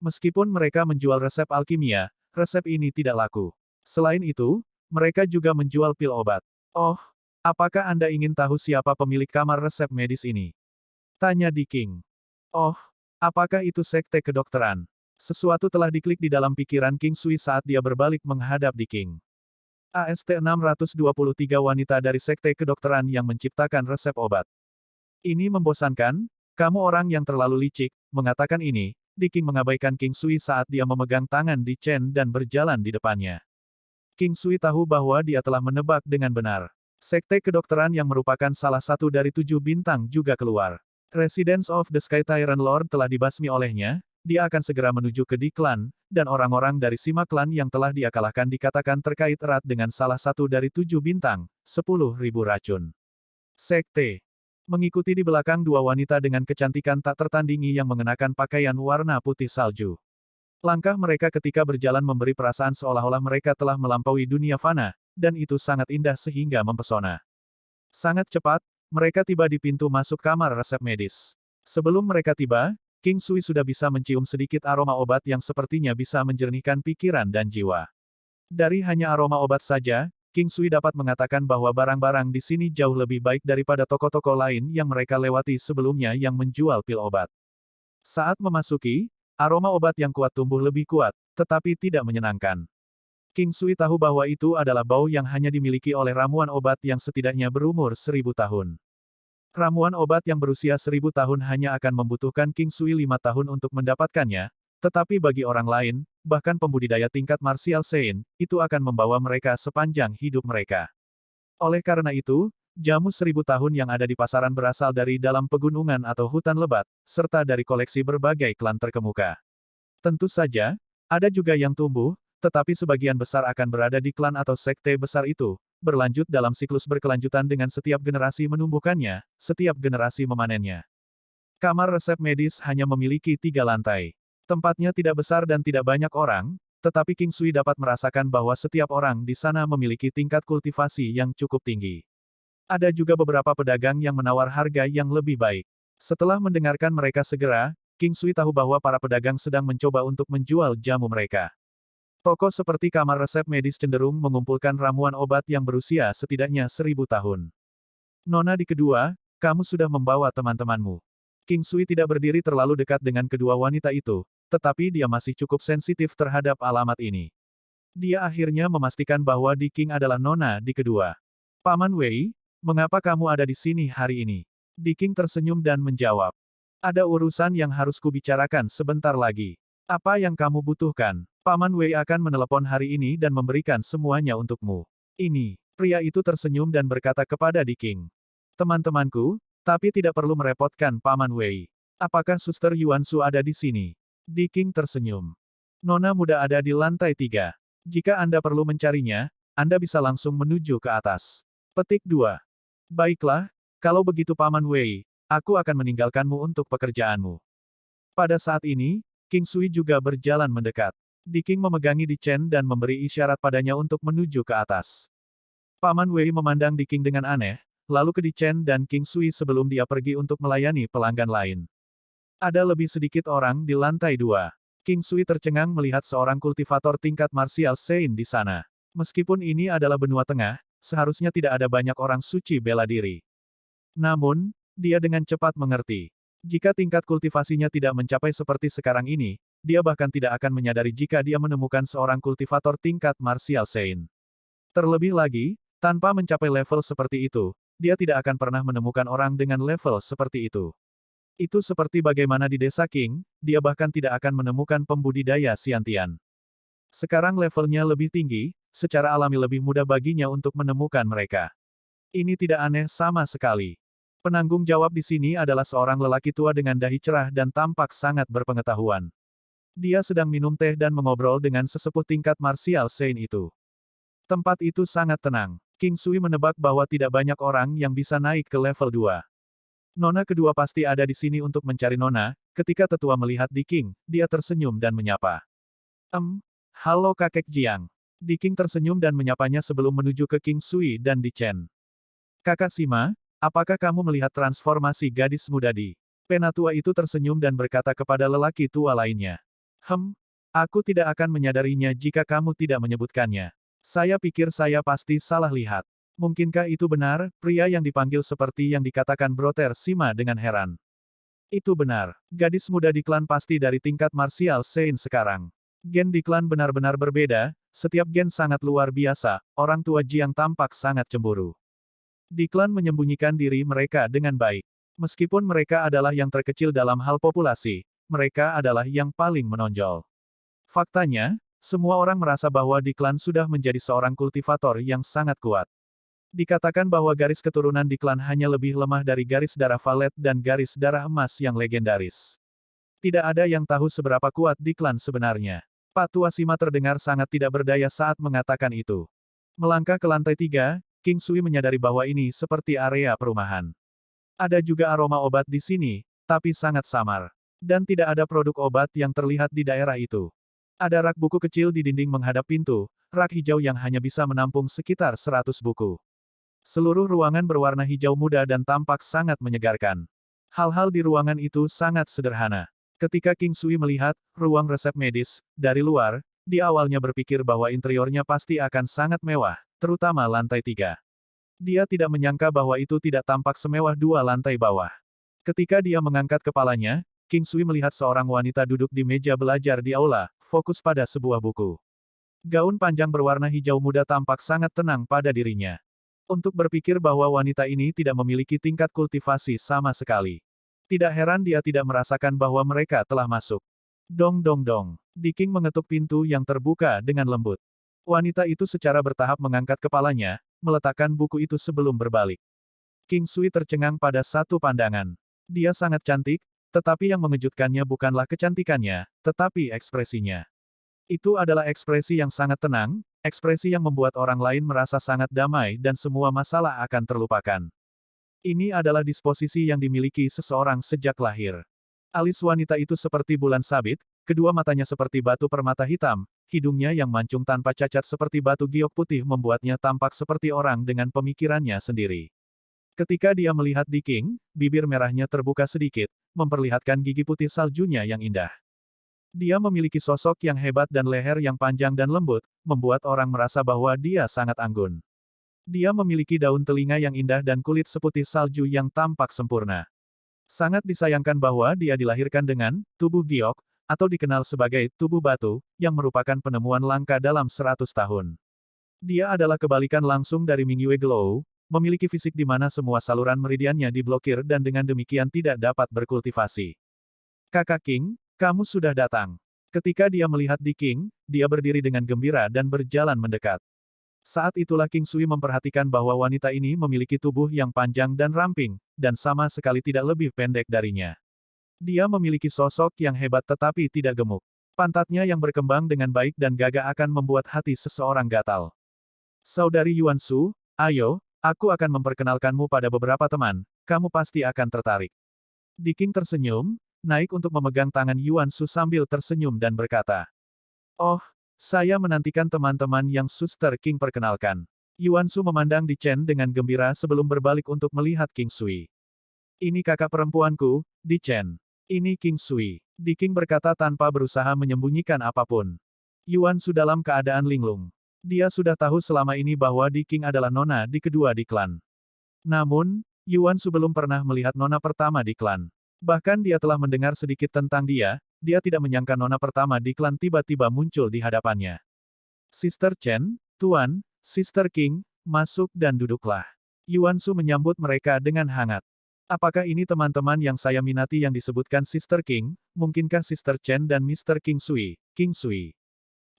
Meskipun mereka menjual resep alkimia, resep ini tidak laku. Selain itu, mereka juga menjual pil obat. Oh, apakah Anda ingin tahu siapa pemilik kamar resep medis ini? Tanya Di King. Oh, apakah itu sekte kedokteran? Sesuatu telah diklik di dalam pikiran King Sui saat dia berbalik menghadap Di King. AST-623 wanita dari sekte kedokteran yang menciptakan resep obat. Ini membosankan, kamu orang yang terlalu licik, mengatakan ini, Di King mengabaikan King Sui saat dia memegang tangan Di Chen dan berjalan di depannya. King Sui tahu bahwa dia telah menebak dengan benar. Sekte kedokteran yang merupakan salah satu dari 7 bintang juga keluar. Residence of the Sky Tyrant Lord telah dibasmi olehnya, dia akan segera menuju ke Di-Klan, dan orang-orang dari Sima Klan yang telah dia kalahkan dikatakan terkait erat dengan salah satu dari 7 bintang, 10.000 racun. Sekte. Mengikuti di belakang dua wanita dengan kecantikan tak tertandingi yang mengenakan pakaian warna putih salju. Langkah mereka ketika berjalan memberi perasaan seolah-olah mereka telah melampaui dunia fana, dan itu sangat indah sehingga mempesona. Sangat cepat, mereka tiba di pintu masuk kamar resep medis. Sebelum mereka tiba, King Sui sudah bisa mencium sedikit aroma obat yang sepertinya bisa menjernihkan pikiran dan jiwa. Dari hanya aroma obat saja, King Sui dapat mengatakan bahwa barang-barang di sini jauh lebih baik daripada toko-toko lain yang mereka lewati sebelumnya yang menjual pil obat. Saat memasuki, aroma obat yang kuat tumbuh lebih kuat, tetapi tidak menyenangkan. King Sui tahu bahwa itu adalah bau yang hanya dimiliki oleh ramuan obat yang setidaknya berumur 1000 tahun. Ramuan obat yang berusia 1000 tahun hanya akan membutuhkan King Sui 5 tahun untuk mendapatkannya, tetapi bagi orang lain, bahkan pembudidaya tingkat Martial Saint, itu akan membawa mereka sepanjang hidup mereka. Oleh karena itu, jamu 1000 tahun yang ada di pasaran berasal dari dalam pegunungan atau hutan lebat, serta dari koleksi berbagai klan terkemuka. Tentu saja, ada juga yang tumbuh, tetapi sebagian besar akan berada di klan atau sekte besar itu, berlanjut dalam siklus berkelanjutan dengan setiap generasi menumbuhkannya, setiap generasi memanennya. Kamar resep medis hanya memiliki 3 lantai. Tempatnya tidak besar dan tidak banyak orang, tetapi King Sui dapat merasakan bahwa setiap orang di sana memiliki tingkat kultivasi yang cukup tinggi. Ada juga beberapa pedagang yang menawar harga yang lebih baik. Setelah mendengarkan mereka segera, King Sui tahu bahwa para pedagang sedang mencoba untuk menjual jamu mereka. Toko seperti kamar resep medis cenderung mengumpulkan ramuan obat yang berusia setidaknya 1000 tahun. Nona di kedua, kamu sudah membawa teman-temanmu. King Sui tidak berdiri terlalu dekat dengan kedua wanita itu, tetapi dia masih cukup sensitif terhadap alamat ini. Dia akhirnya memastikan bahwa Di King adalah Nona di kedua. Paman Wei, mengapa kamu ada di sini hari ini? Di King tersenyum dan menjawab. Ada urusan yang harus kubicarakan sebentar lagi. Apa yang kamu butuhkan? Paman Wei akan menelepon hari ini dan memberikan semuanya untukmu. Ini, pria itu tersenyum dan berkata kepada Di King. Teman-temanku, tapi tidak perlu merepotkan Paman Wei. Apakah Suster Yuansu ada di sini? Di King tersenyum. Nona muda ada di lantai 3. Jika Anda perlu mencarinya, Anda bisa langsung menuju ke atas. Petik 2. Baiklah, kalau begitu Paman Wei, aku akan meninggalkanmu untuk pekerjaanmu. Pada saat ini, King Sui juga berjalan mendekat. Di King memegangi Di Chen dan memberi isyarat padanya untuk menuju ke atas. Paman Wei memandang Di King dengan aneh, lalu ke Di Chen dan King Sui sebelum dia pergi untuk melayani pelanggan lain. Ada lebih sedikit orang di lantai 2. King Sui tercengang melihat seorang kultivator tingkat Martial Saint di sana. Meskipun ini adalah benua tengah, seharusnya tidak ada banyak orang suci bela diri. Namun, dia dengan cepat mengerti. Jika tingkat kultivasinya tidak mencapai seperti sekarang ini, dia bahkan tidak akan menyadari jika dia menemukan seorang kultivator tingkat Martial Saint. Terlebih lagi, tanpa mencapai level seperti itu, dia tidak akan pernah menemukan orang dengan level seperti itu. Itu seperti bagaimana di desa King, dia bahkan tidak akan menemukan pembudidaya Xiantian. Sekarang levelnya lebih tinggi, secara alami lebih mudah baginya untuk menemukan mereka. Ini tidak aneh sama sekali. Penanggung jawab di sini adalah seorang lelaki tua dengan dahi cerah dan tampak sangat berpengetahuan. Dia sedang minum teh dan mengobrol dengan sesepuh tingkat Martial Saint itu. Tempat itu sangat tenang. King Sui menebak bahwa tidak banyak orang yang bisa naik ke level 2. Nona kedua pasti ada di sini untuk mencari Nona. Ketika tetua melihat Di King, dia tersenyum dan menyapa. Halo kakek Jiang. Di King tersenyum dan menyapanya sebelum menuju ke King Sui dan Di Chen. Kakak Sima, apakah kamu melihat transformasi gadis muda di? Penatua itu tersenyum dan berkata kepada lelaki tua lainnya. Aku tidak akan menyadarinya jika kamu tidak menyebutkannya. Saya pikir saya pasti salah lihat. Mungkinkah itu benar, pria yang dipanggil seperti yang dikatakan Brother Sima dengan heran. Itu benar, gadis muda di klan pasti dari tingkat Martial Saint sekarang. Gen di klan benar-benar berbeda, setiap gen sangat luar biasa, orang tua Jiang tampak sangat cemburu. Di klan menyembunyikan diri mereka dengan baik. Meskipun mereka adalah yang terkecil dalam hal populasi, mereka adalah yang paling menonjol. Faktanya, semua orang merasa bahwa Di klan sudah menjadi seorang kultivator yang sangat kuat. Dikatakan bahwa garis keturunan di klan hanya lebih lemah dari garis darah Valet dan garis darah emas yang legendaris. Tidak ada yang tahu seberapa kuat di klan sebenarnya. Pak Tua Sima terdengar sangat tidak berdaya saat mengatakan itu. Melangkah ke lantai 3, King Sui menyadari bahwa ini seperti area perumahan. Ada juga aroma obat di sini, tapi sangat samar. Dan tidak ada produk obat yang terlihat di daerah itu. Ada rak buku kecil di dinding menghadap pintu, rak hijau yang hanya bisa menampung sekitar 100 buku. Seluruh ruangan berwarna hijau muda dan tampak sangat menyegarkan. Hal-hal di ruangan itu sangat sederhana. Ketika King Sui melihat ruang resep medis dari luar, dia awalnya berpikir bahwa interiornya pasti akan sangat mewah, terutama lantai 3. Dia tidak menyangka bahwa itu tidak tampak semewah 2 lantai bawah. Ketika dia mengangkat kepalanya, King Sui melihat seorang wanita duduk di meja belajar di aula, fokus pada sebuah buku. Gaun panjang berwarna hijau muda tampak sangat tenang pada dirinya. Untuk berpikir bahwa wanita ini tidak memiliki tingkat kultivasi sama sekali. Tidak heran dia tidak merasakan bahwa mereka telah masuk. Dong dong dong. Diking mengetuk pintu yang terbuka dengan lembut. Wanita itu secara bertahap mengangkat kepalanya, meletakkan buku itu sebelum berbalik. King Sui tercengang pada satu pandangan. Dia sangat cantik, tetapi yang mengejutkannya bukanlah kecantikannya, tetapi ekspresinya. Itu adalah ekspresi yang sangat tenang, ekspresi yang membuat orang lain merasa sangat damai dan semua masalah akan terlupakan. Ini adalah disposisi yang dimiliki seseorang sejak lahir. Alis wanita itu seperti bulan sabit, kedua matanya seperti batu permata hitam, hidungnya yang mancung tanpa cacat seperti batu giok putih membuatnya tampak seperti orang dengan pemikirannya sendiri. Ketika dia melihat Diking, bibir merahnya terbuka sedikit, memperlihatkan gigi putih saljunya yang indah. Dia memiliki sosok yang hebat dan leher yang panjang dan lembut, membuat orang merasa bahwa dia sangat anggun. Dia memiliki daun telinga yang indah dan kulit seputih salju yang tampak sempurna. Sangat disayangkan bahwa dia dilahirkan dengan tubuh giok, atau dikenal sebagai tubuh batu, yang merupakan penemuan langka dalam 100 tahun. Dia adalah kebalikan langsung dari Mingyue Glow, memiliki fisik di mana semua saluran meridiannya diblokir dan dengan demikian tidak dapat berkultivasi. Kakak King, kamu sudah datang. Ketika dia melihat Diking, dia berdiri dengan gembira dan berjalan mendekat. Saat itulah King Sui memperhatikan bahwa wanita ini memiliki tubuh yang panjang dan ramping, dan sama sekali tidak lebih pendek darinya. Dia memiliki sosok yang hebat tetapi tidak gemuk. Pantatnya yang berkembang dengan baik dan gagah akan membuat hati seseorang gatal. Saudari Yuan Su, ayo, aku akan memperkenalkanmu pada beberapa teman, kamu pasti akan tertarik. Diking tersenyum, naik untuk memegang tangan Yuan Su sambil tersenyum dan berkata, "Oh, saya menantikan teman-teman yang Suster King perkenalkan." Yuan Su memandang Di Chen dengan gembira sebelum berbalik untuk melihat King Sui. "Ini kakak perempuanku, Di Chen. Ini King Sui." Diking berkata tanpa berusaha menyembunyikan apapun. Yuan Su dalam keadaan linglung. Dia sudah tahu selama ini bahwa Diking adalah nona di kedua di klan. Namun, Yuan Su belum pernah melihat nona pertama di klan. Bahkan dia telah mendengar sedikit tentang dia tidak menyangka nona pertama di klan tiba-tiba muncul di hadapannya. Sister Chen, Tuan, Sister King, masuk dan duduklah. Yuan Su menyambut mereka dengan hangat. Apakah ini teman-teman yang saya minati yang disebutkan Sister King, mungkinkah Sister Chen dan Mr. King Sui, King Sui?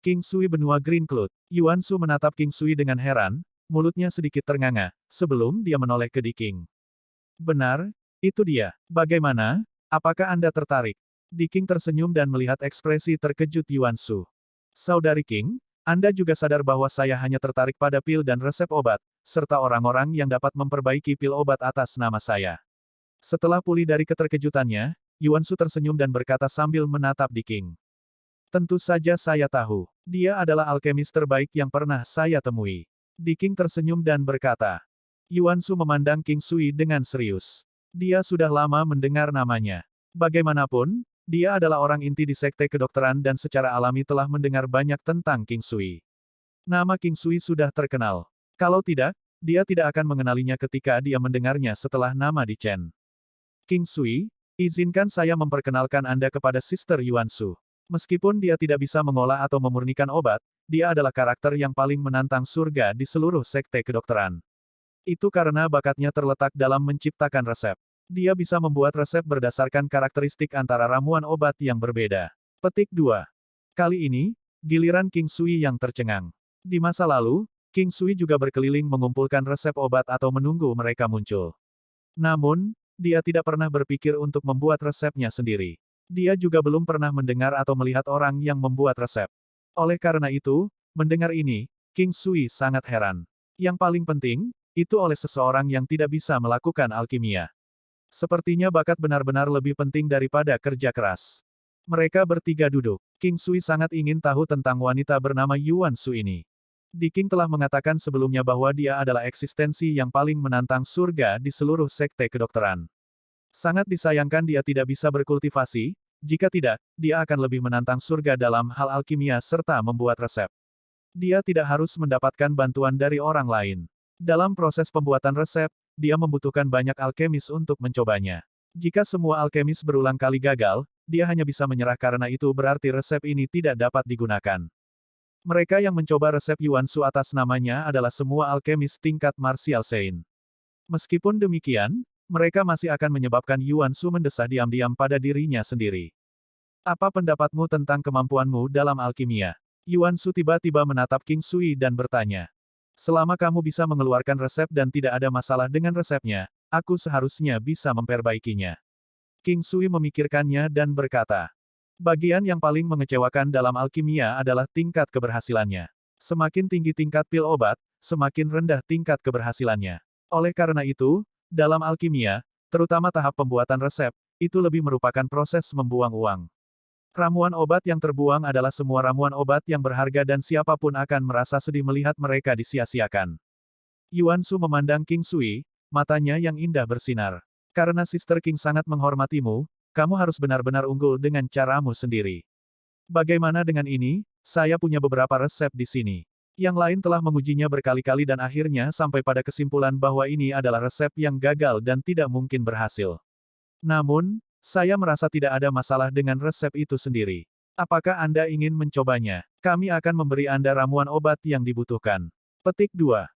King Sui benua Green Cloud. Yuan Su menatap King Sui dengan heran, mulutnya sedikit ternganga, sebelum dia menoleh ke Diking. Benar, itu dia. Bagaimana? Apakah Anda tertarik? Diking tersenyum dan melihat ekspresi terkejut Yuan Su. Saudari King, Anda juga sadar bahwa saya hanya tertarik pada pil dan resep obat, serta orang-orang yang dapat memperbaiki pil obat atas nama saya. Setelah pulih dari keterkejutannya, Yuan Su tersenyum dan berkata sambil menatap Diking. Tentu saja saya tahu. Dia adalah alkemis terbaik yang pernah saya temui. Diking tersenyum dan berkata. Yuan Su memandang King Sui dengan serius. Dia sudah lama mendengar namanya. Bagaimanapun, dia adalah orang inti di sekte kedokteran dan secara alami telah mendengar banyak tentang King Sui. Nama King Sui sudah terkenal. Kalau tidak, dia tidak akan mengenalinya ketika dia mendengarnya setelah nama Di Chen. King Sui, izinkan saya memperkenalkan Anda kepada Sister Yuan Su. Meskipun dia tidak bisa mengolah atau memurnikan obat, dia adalah karakter yang paling menantang surga di seluruh sekte kedokteran. Itu karena bakatnya terletak dalam menciptakan resep. Dia bisa membuat resep berdasarkan karakteristik antara ramuan obat yang berbeda. Petik 2. Kali ini, giliran King Sui yang tercengang. Di masa lalu, King Sui juga berkeliling mengumpulkan resep obat atau menunggu mereka muncul. Namun, dia tidak pernah berpikir untuk membuat resepnya sendiri. Dia juga belum pernah mendengar atau melihat orang yang membuat resep. Oleh karena itu, mendengar ini, King Sui sangat heran. Yang paling penting, itu oleh seseorang yang tidak bisa melakukan alkimia. Sepertinya bakat benar-benar lebih penting daripada kerja keras. Mereka bertiga duduk. King Sui sangat ingin tahu tentang wanita bernama Yuan Su ini. Di King telah mengatakan sebelumnya bahwa dia adalah eksistensi yang paling menantang surga di seluruh sekte kedokteran. Sangat disayangkan dia tidak bisa berkultivasi, jika tidak, dia akan lebih menantang surga dalam hal alkimia serta membuat resep. Dia tidak harus mendapatkan bantuan dari orang lain. Dalam proses pembuatan resep, dia membutuhkan banyak alkemis untuk mencobanya. Jika semua alkemis berulang kali gagal, dia hanya bisa menyerah karena itu berarti resep ini tidak dapat digunakan. Mereka yang mencoba resep Yuan Su atas namanya adalah semua alkemis tingkat Martial Saint. Meskipun demikian, mereka masih akan menyebabkan Yuan Su mendesah diam-diam pada dirinya sendiri. Apa pendapatmu tentang kemampuanmu dalam alkimia? Yuan Su tiba-tiba menatap King Sui dan bertanya. Selama kamu bisa mengeluarkan resep dan tidak ada masalah dengan resepnya, aku seharusnya bisa memperbaikinya. King Sui memikirkannya dan berkata. Bagian yang paling mengecewakan dalam alkimia adalah tingkat keberhasilannya. Semakin tinggi tingkat pil obat, semakin rendah tingkat keberhasilannya. Oleh karena itu, dalam alkimia, terutama tahap pembuatan resep, itu lebih merupakan proses membuang uang. Ramuan obat yang terbuang adalah semua ramuan obat yang berharga dan siapapun akan merasa sedih melihat mereka disia-siakan. Yuan Su memandang King Sui, matanya yang indah bersinar. Karena Sister King sangat menghormatimu, kamu harus benar-benar unggul dengan caramu sendiri. Bagaimana dengan ini? Saya punya beberapa resep di sini. Yang lain telah mengujinya berkali-kali dan akhirnya sampai pada kesimpulan bahwa ini adalah resep yang gagal dan tidak mungkin berhasil. Namun, saya merasa tidak ada masalah dengan resep itu sendiri. Apakah Anda ingin mencobanya? Kami akan memberi Anda ramuan obat yang dibutuhkan. Petik 2.